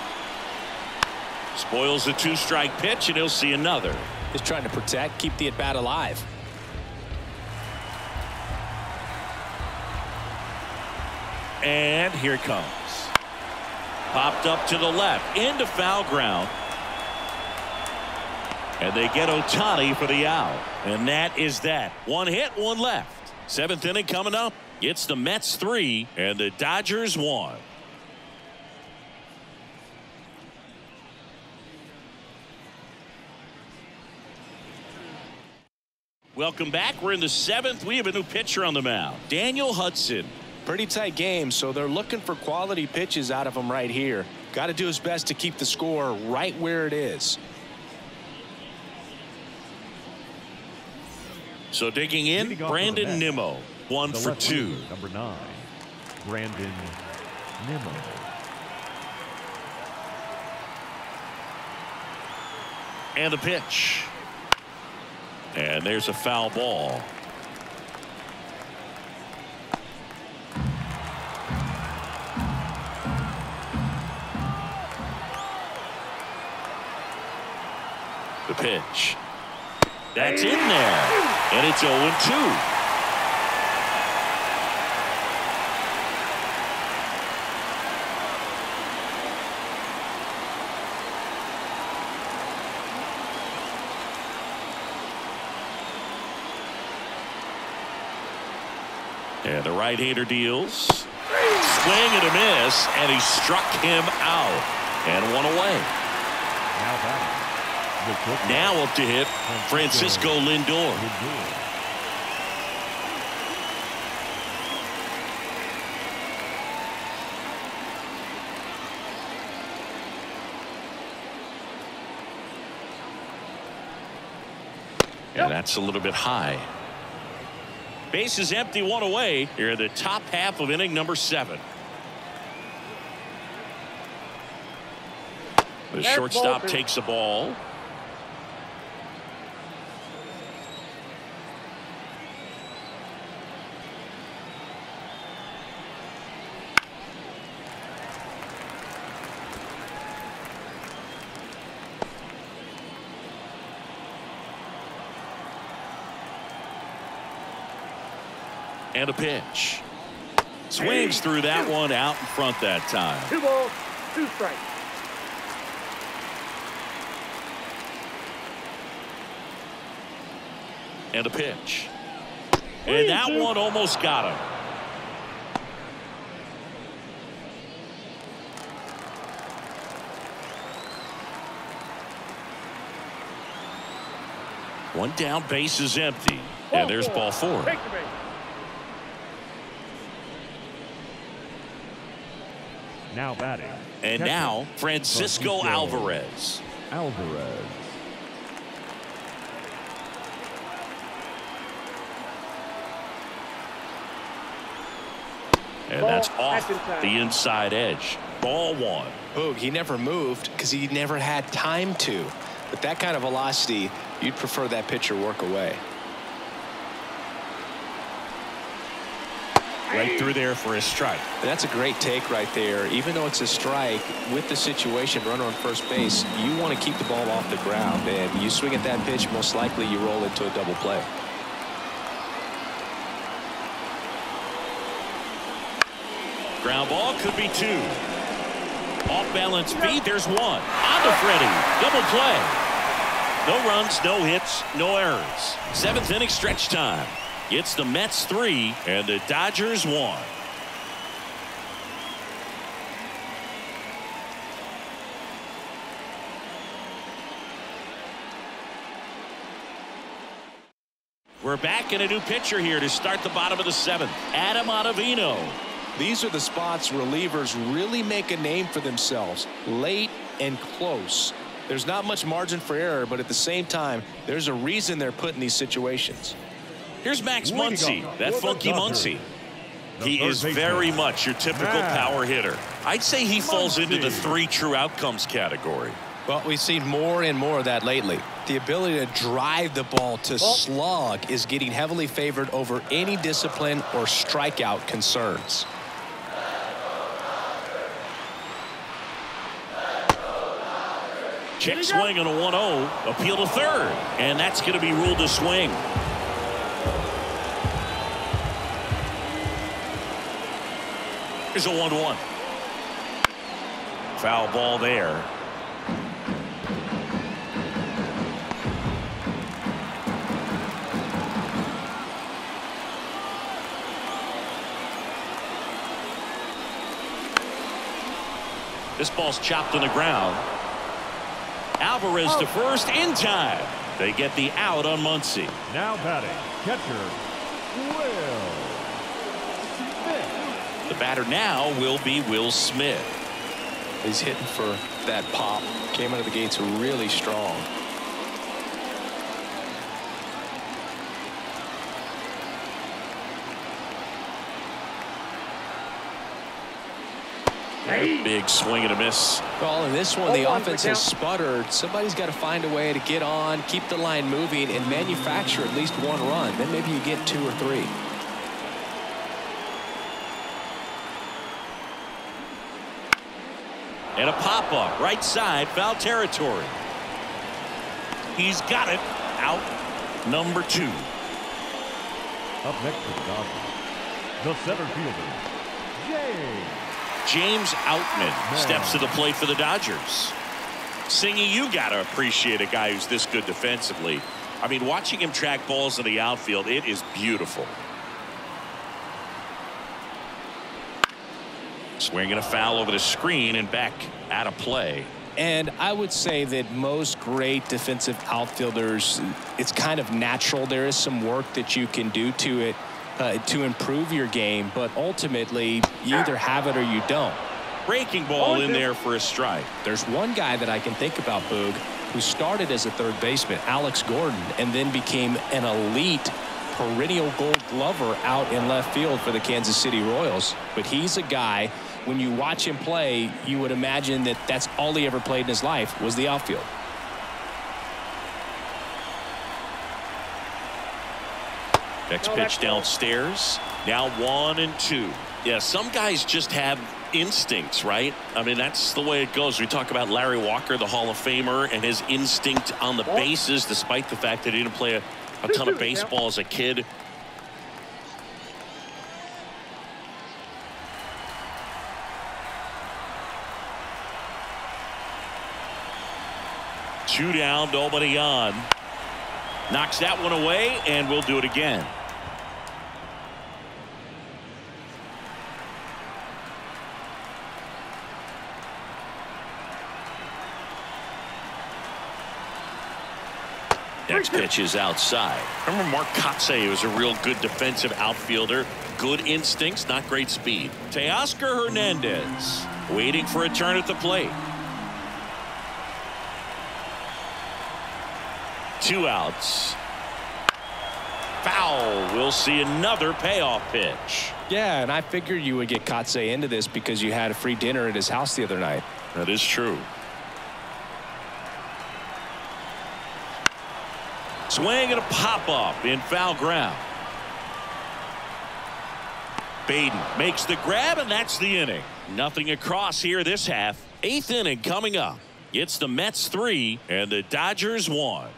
Spoils the two-strike pitch, and he'll see another. Just trying to protect, keep the at-bat alive. And here it comes. Popped up to the left into foul ground. And they get Ohtani for the out. And that is that. One hit, one left. Seventh inning coming up. It's the Mets 3 and the Dodgers 1. Welcome back. We're in the seventh. We have a new pitcher on the mound. Daniel Hudson. Pretty tight game, so they're looking for quality pitches out of him right here. Got to do his best to keep the score right where it is. So digging in, Brandon Nimmo, 1 for 2. Number 9, Brandon Nimmo. And the pitch. And there's a foul ball. The pitch. That's in there. And it's 0-2. And the right-hander deals. Swing and a miss, and he struck him out. And one away. Now up to hit Francisco Lindor. And that's a little bit high. Base is empty, one away here in the top half of inning number 7. The shortstop takes the ball. And a pitch. Swings through that one out in front that time. 2 balls, 2 strikes. And a pitch. And that one almost got him. One down, base is empty. And there's ball 4. Take the base. Now batting. And catcher, now Francisco Alvarez. Alvarez. And that's off the inside edge. Ball 1. Boog, he never moved because he never had time to. But that kind of velocity, you'd prefer that pitcher work away. Right through there for a strike. And that's a great take right there. Even though it's a strike, with the situation, runner on first base, you want to keep the ball off the ground. And you swing at that pitch, most likely you roll into a double play. Ground ball could be 2. Off balance feed. There's 1. On to Freddie. Double play. No runs, no hits, no errors. 7th inning stretch time. It's the Mets 3 and the Dodgers 1. We're back in a new pitcher here to start the bottom of the 7th. Adam Ottavino. These are the spots relievers really make a name for themselves. Late and close. There's not much margin for error, but at the same time, there's a reason they're put in these situations. Here's Max Muncy, that funky Muncy. He is very much your typical power hitter. I'd say he falls into the 3 true outcomes category. Well, we've seen more and more of that lately. The ability to drive the ball to slug is getting heavily favored over any discipline or strikeout concerns. Check swing on a 1-0. Appeal to third. And that's going to be ruled a swing. Here's a 1-1. Foul ball there. This ball's chopped on the ground. Alvarez to first in time. They get the out on Muncy. Now batting, catcher, Will Smith. The batter now will be Will Smith. He's hitting for that pop. Came out of the gates really strong. Big swing and a miss. Well, in this one, the offense has sputtered. Somebody's got to find a way to get on, keep the line moving, and manufacture at least 1 run. Then maybe you get 2 or 3. And a pop-up, right side, foul territory. He's got it. Out number 2. Up next for the Dodgers, the center fielder, James Outman steps to the plate for the Dodgers. Singy, you got to appreciate a guy who's this good defensively. I mean, watching him track balls in the outfield, it is beautiful. Swinging a foul over the screen and back out of play. And I would say that most great defensive outfielders, it's kind of natural. There is some work that you can do to it to improve your game, but ultimately you either have it or you don't. Breaking ball in there for a strike. There's one guy that I can think about, Boog, who started as a third baseman, Alex Gordon, and then became an elite perennial Gold Glover out in left field for the Kansas City Royals. But he's a guy, when you watch him play, you would imagine that that's all he ever played in his life was the outfield. Next pitch downstairs. Now 1-2. Yeah, some guys just have instincts, right? I mean, that's the way it goes. We talk about Larry Walker, the Hall of Famer, and his instinct on the bases, despite the fact that he didn't play a ton of baseball as a kid. 2 down, nobody on. Knocks that one away, and we'll do it again. Next pitch is outside. Remember Mark Kotsay was a real good defensive outfielder. Good instincts, not great speed. Teoscar Hernandez waiting for a turn at the plate. 2 outs. Foul. We'll see another payoff pitch. Yeah, and I figured you would get Kotsay into this because you had a free dinner at his house the other night. That is true. Swing and a pop-up in foul ground. Baden makes the grab, and that's the inning. Nothing across here this half. 8th inning coming up. It's the Mets 3 and the Dodgers 1.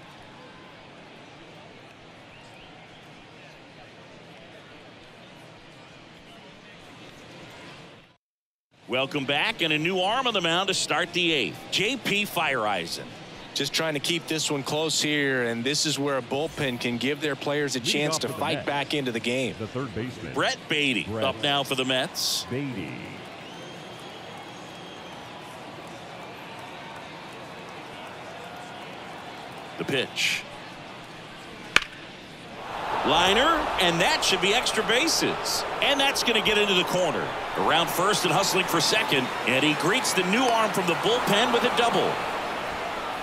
Welcome back, and a new arm on the mound to start the 8th. J.P. Feyereisen. Just trying to keep this one close here, and this is where a bullpen can give their players a chance to fight back into the game. The third baseman, Brett Baty, up now for the Mets. Baty. The pitch. Liner, and that should be extra bases. And that's going to get into the corner. Around first and hustling for second, and he greets the new arm from the bullpen with a double.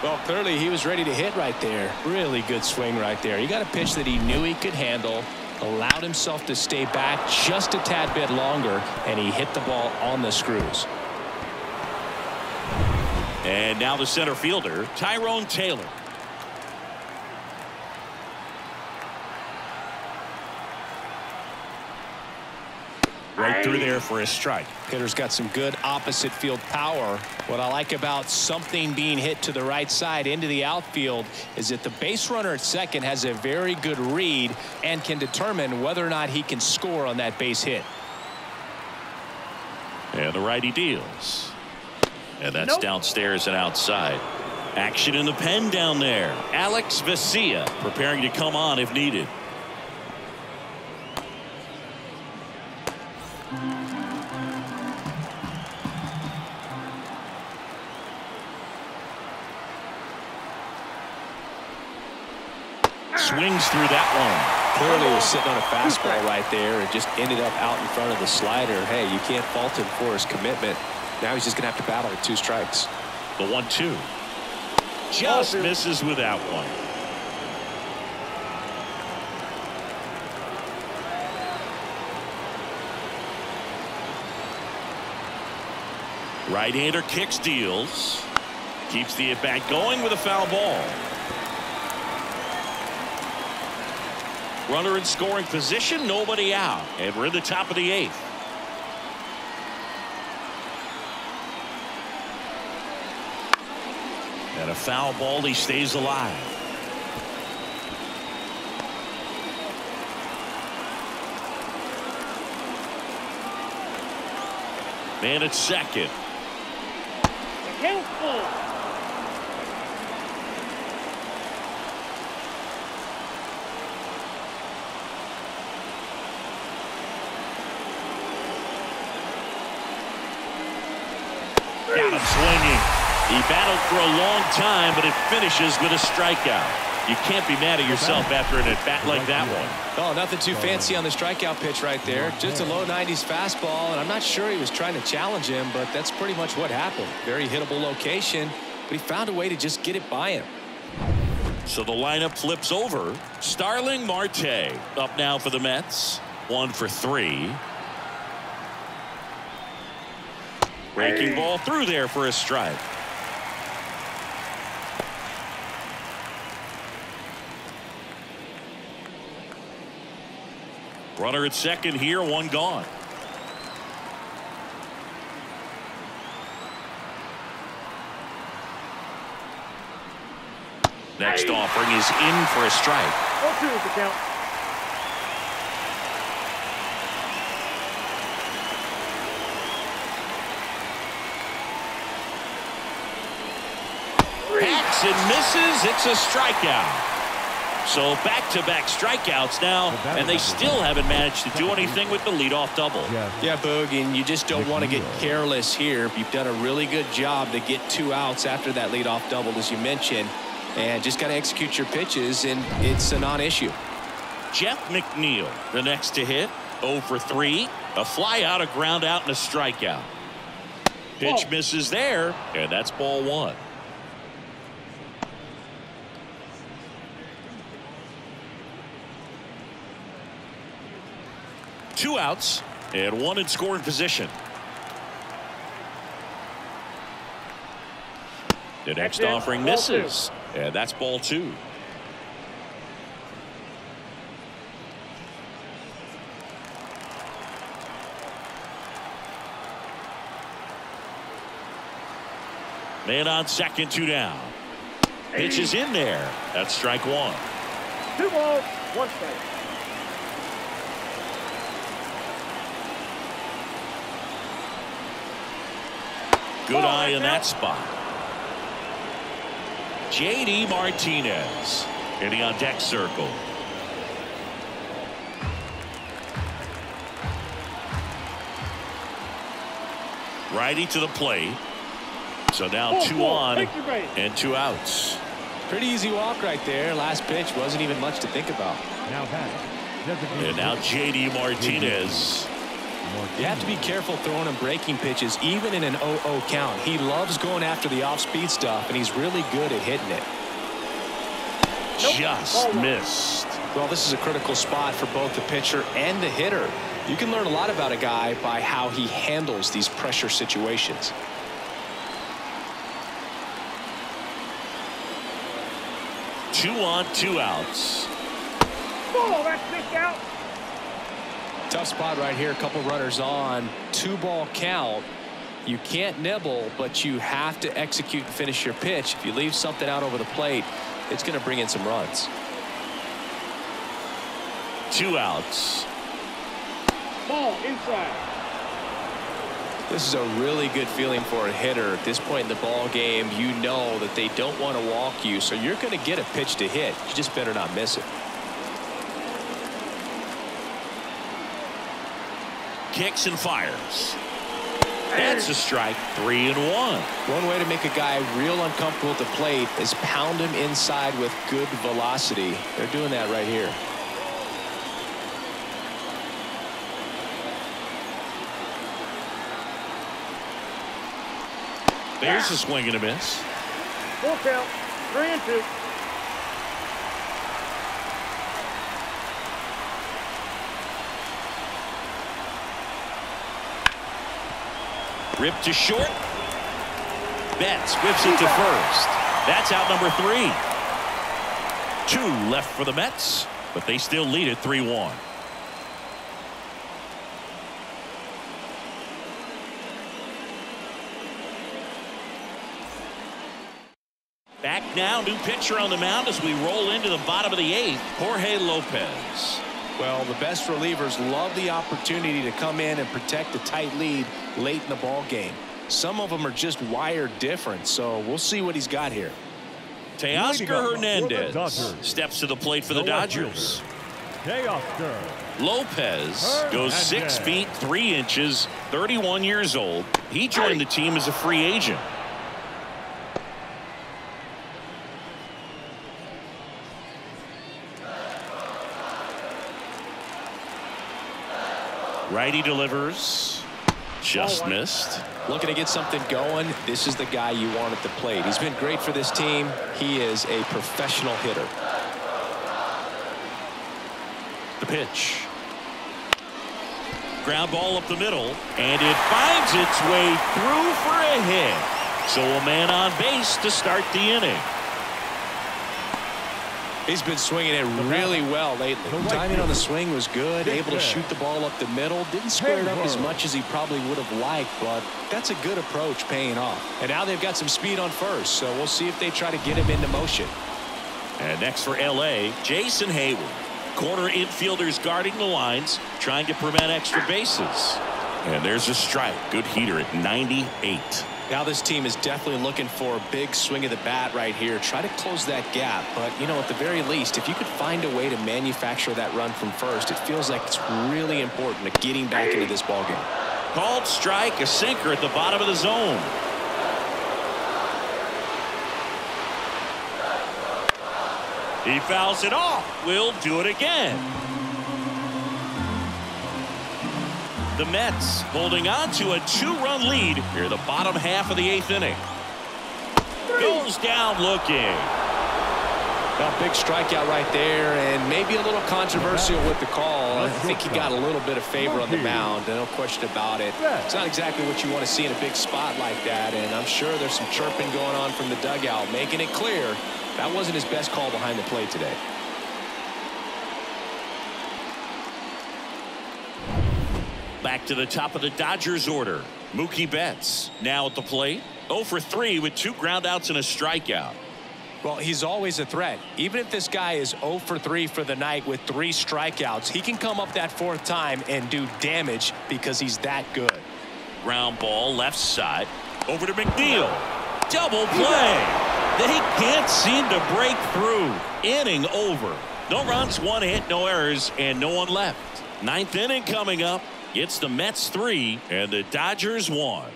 Well, clearly he was ready to hit right there. Really good swing right there. He got a pitch that he knew he could handle, allowed himself to stay back just a tad bit longer, and he hit the ball on the screws. And now the center fielder, Tyrone Taylor. Right through there for a strike. Hitter's got some good opposite field power. What I like about something being hit to the right side into the outfield is that the base runner at second has a very good read and can determine whether or not he can score on that base hit. And the righty deals. And that's downstairs and outside. Action in the pen down there. Alex Vesia preparing to come on if needed. Swings through that one. Clearly was sitting on a fastball right there and just ended up out in front of the slider. Hey, you can't fault him for his commitment. Now he's just going to have to battle with 2 strikes. The 1-2. Just misses with that one. Right-hander kicks, deals. Keeps the at-bat going with a foul ball. Runner in scoring position, nobody out, and we're in the top of the 8th. And a foul ball, he stays alive. Man at second. Got him swinging. He battled for a long time, but it finishes with a strikeout. You can't be mad at yourself after an at-bat like that one. Oh, nothing too fancy on the strikeout pitch right there. Just a low 90s fastball, and I'm not sure he was trying to challenge him, but that's pretty much what happened. Very hittable location, but he found a way to just get it by him. So the lineup flips over. Starling Marte up now for the Mets. 1 for 3. Breaking ball through there for a strike. Runner at second here, 1 gone. Next offering is in for a strike. 0-2 is the count. swings and misses. It's a strikeout. So back-to-back strikeouts now, and they still haven't managed to do anything with the leadoff double. Yeah, Boog, and you just don't want to get careless here. You've done a really good job to get 2 outs after that leadoff double, as you mentioned, and just got to execute your pitches, and it's a non-issue. Jeff McNeil, the next to hit, 0 for 3, a fly out, a ground out, and a strikeout. Pitch misses there, and that's ball 1. Two outs and 1 in scoring position. The next offering misses, and that's ball 2. Man on second, 2 down. Pitch is in there. That's strike 1. 2 balls, 1 strike. Good eye in that spot. J.D. Martinez hitting on deck circle. Righty to the plate. So now 2 on and 2 outs. Pretty easy walk right there. Last pitch wasn't even much to think about. And now J.D. Martinez. You have to be careful throwing him breaking pitches, even in an 0-0 count. He loves going after the off-speed stuff, and he's really good at hitting it. Just missed. Well, this is a critical spot for both the pitcher and the hitter. You can learn a lot about a guy by how he handles these pressure situations. Two on, 2 outs. Oh, that's kicked out. Tough spot right here. A couple runners on. 2-ball count. You can't nibble, but you have to execute and finish your pitch. If you leave something out over the plate, it's going to bring in some runs. 2 outs. Ball inside. This is a really good feeling for a hitter at this point in the ball game. You know that they don't want to walk you, so you're going to get a pitch to hit. You just better not miss it. Kicks and fires. That's a strike. 3-1. One way to make a guy real uncomfortable at the plate is pound him inside with good velocity. They're doing that right here. There's a swing and a miss. Full count. 3-2. Ripped to short. Betts whips it to first. That's out number 3. 2 left for the Mets, but they still lead it 3-1. Back now, new pitcher on the mound as we roll into the bottom of the 8th, Jorge Lopez. Well, the best relievers love the opportunity to come in and protect a tight lead late in the ball game. Some of them are just wired different, so we'll see what he's got here. Teoscar Hernandez steps to the plate for the Dodgers. Lopez goes 6 feet 3 inches, 31 years old. He joined the team as a free agent. Righty delivers. Just missed. Looking to get something going. This is the guy you want at the plate. He's been great for this team. He is a professional hitter. The pitch. Ground ball up the middle, and it finds its way through for a hit. So a man on base to start the inning. He's been swinging it really well lately. Timing on the swing was good. Able to shoot the ball up the middle. Didn't square it up as much as he probably would have liked, but that's a good approach paying off. And now they've got some speed on first, so we'll see if they try to get him into motion. And next for L.A., Jason Hayward. Corner infielders guarding the lines, trying to prevent extra bases. And there's a strike. Good heater at 98. Now this team is definitely looking for a big swing of the bat right here. Try to close that gap. But, you know, at the very least, if you could find a way to manufacture that run from first, it feels like it's really important to getting back into this ballgame. Called strike, a sinker at the bottom of the zone. He fouls it off. We'll do it again. The Mets holding on to a 2-run lead near the bottom half of the 8th inning. Goes down looking. A big strikeout right there, and maybe a little controversial with the call. I think he got a little bit of favor on the mound, no question about it. It's not exactly what you want to see in a big spot like that, and I'm sure there's some chirping going on from the dugout, making it clear that wasn't his best call behind the plate today. Back to the top of the Dodgers order. Mookie Betts now at the plate. 0 for 3 with 2 groundouts and a strikeout. Well, he's always a threat. Even if this guy is 0 for 3 for the night with 3 strikeouts, he can come up that 4th time and do damage because he's that good. Ground ball left side. Over to McNeil. Double play. They can't seem to break through. Inning over. No runs, 1 hit, no errors, and no one left. 9th inning coming up. It's the Mets 3 and the Dodgers 1.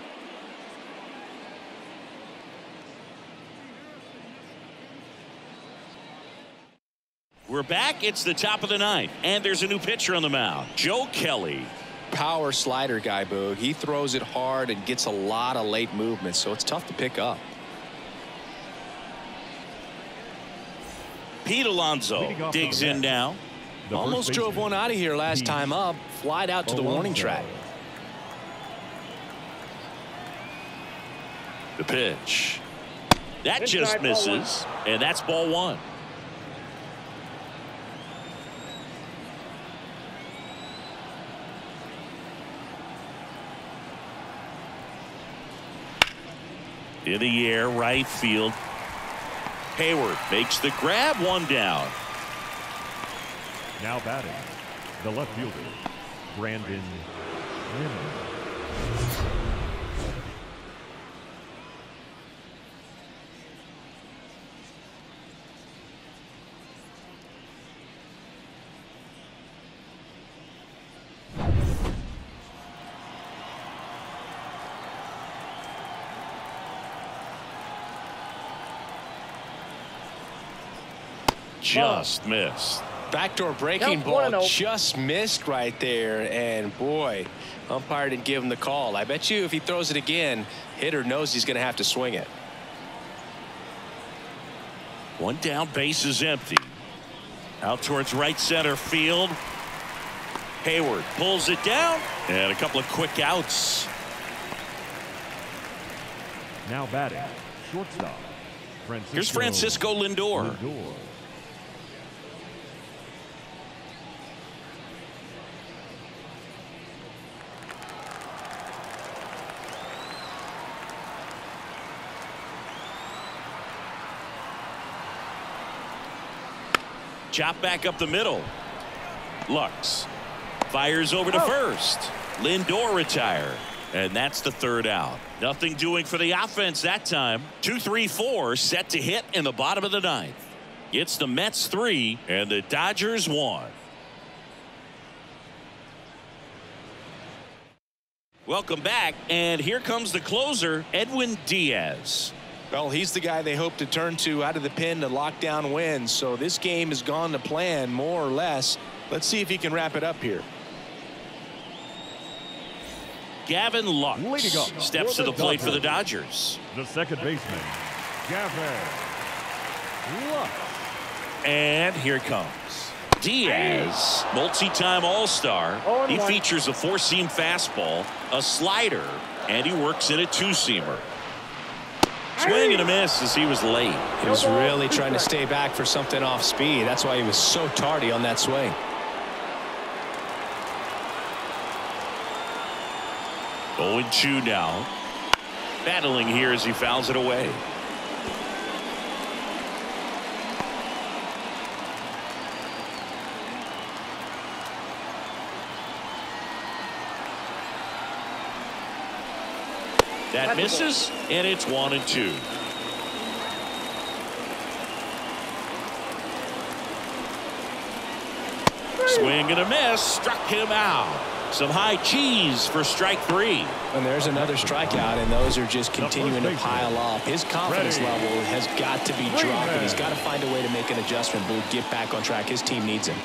We're back. It's the top of the 9th, and there's a new pitcher on the mound, Joe Kelly. Power slider guy, Boog. He throws it hard and gets a lot of late movement, so it's tough to pick up. Pete Alonso digs in now. Almost drove one out of here last time up. Flied out to the warning track. The pitch. That just misses, and that's ball 1. In the air, right field. Hayward makes the grab, 1 down. Now batting, the left fielder, Brandon Lemon. Just missed. Backdoor breaking ball just missed right there, and boy, umpire didn't give him the call. I bet you if he throws it again, hitter knows he's going to have to swing it. 1 down, base is empty. Out towards right center field. Hayward pulls it down, and a couple of quick outs. Now batting, shortstop, here's Francisco Lindor. Chop back up the middle. Lux fires over to first. Lindor retired, and that's the 3rd out. Nothing doing for the offense that time. 2-3-4 set to hit in the bottom of the 9th. It's the Mets 3 and the Dodgers 1. Welcome back, and here comes the closer, Edwin Diaz. Well, he's the guy they hope to turn to out of the pen to lock down wins. So this game has gone to plan more or less. Let's see if he can wrap it up here. Gavin Lux steps to the plate for the Dodgers. The second baseman, Gavin Lux. And here it comes. Diaz, multi-time All-Star. He features a 4-seam fastball, a slider, and he works in a 2-seamer. Swing and a miss as he was late. He was really trying to stay back for something off speed. That's why he was so tardy on that swing. Oh, 0-2 now. Battling here as he fouls it away. That misses, and it's 1-2. Swing and a miss, struck him out. Some high cheese for strike 3. And there's another strikeout, and those are just continuing to pile up. His confidence level has got to be dropping. He's got to find a way to make an adjustment, Boog, get back on track. His team needs him.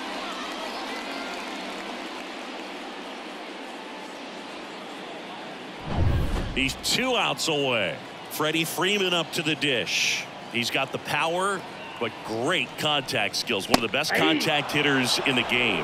He's 2 outs away. Freddie Freeman up to the dish. He's got the power, but great contact skills. One of the best contact hitters in the game.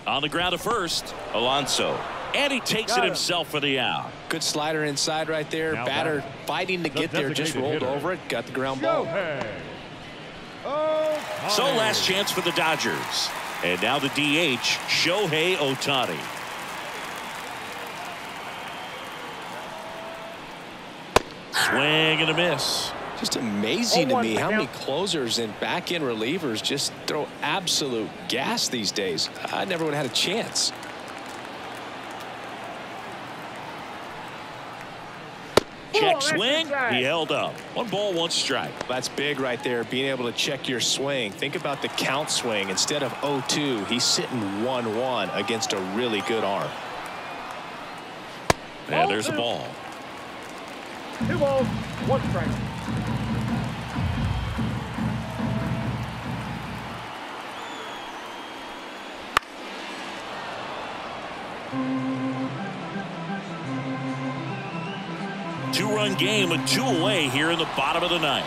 On the ground to first, Alonso. And he takes it himself for the out. Good slider inside right there. Now batter fighting to get there, just rolled over it, got the ground ball. So last chance for the Dodgers. And now the DH, Shohei Ohtani. Swing and a miss. Just amazing to me how many closers and back-end relievers just throw absolute gas these days. I never would have had a chance. Check swing. He held up. 1 ball, 1 strike. That's big right there, being able to check your swing. Think about the count swing. Instead of 0-2, he's sitting 1-1 against a really good arm. And there's a ball. 2 balls, 1 strike. Two-run game with 2 away here in the bottom of the 9th.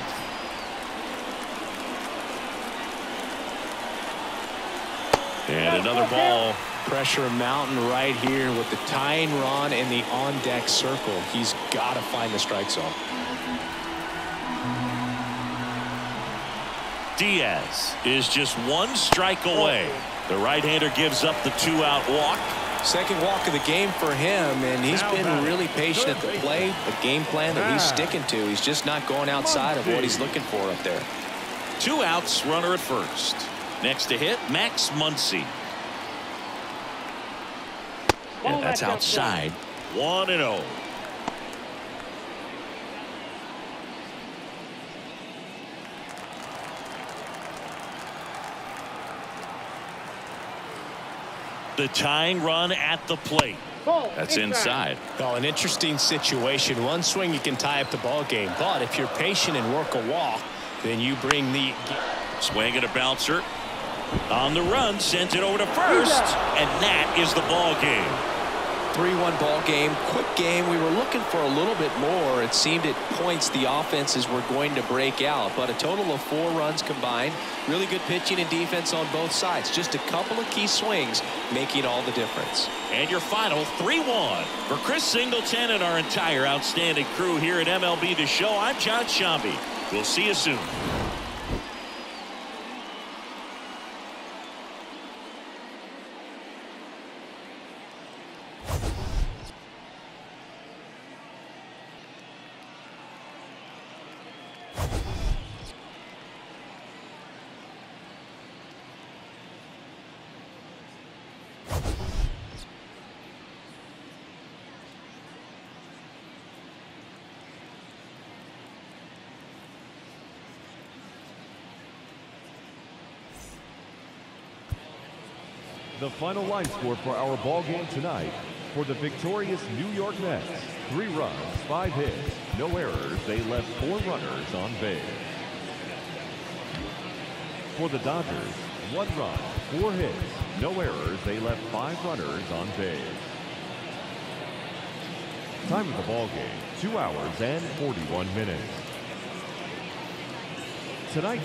And another ball. Pressure mountain right here with the tying run and the on-deck circle. He's got to find the strike zone. Diaz is just 1 strike away. The right-hander gives up the 2-out walk. Second walk of the game for him, and he's been really patient at the plate. A game plan that he's sticking to. He's just not going outside of what he's looking for up there. 2 outs, runner at first. Next to hit, Max Muncy. And that's outside. 1-0. The tying run at the plate. That's inside. Well, an interesting situation. One swing you can tie up the ball game, but if you're patient and work a walk, then you bring the swing and a bouncer. On the run, sends it over to first, and that is the ball game. 3-1 ball game, quick game. We were looking for a little bit more. It seemed at points the offenses were going to break out, but a total of 4 runs combined. Really good pitching and defense on both sides. Just a couple of key swings making all the difference. And your final 3-1 for Chris Singleton and our entire outstanding crew here at MLB The Show. I'm John Sciambi. We'll see you soon. The final line score for our ball game tonight: for the victorious New York Mets, 3 runs, 5 hits, no errors. They left 4 runners on base. For the Dodgers, 1 run, 4 hits, no errors. They left 5 runners on base. Time of the ball game: 2 hours and 41 minutes. Tonight.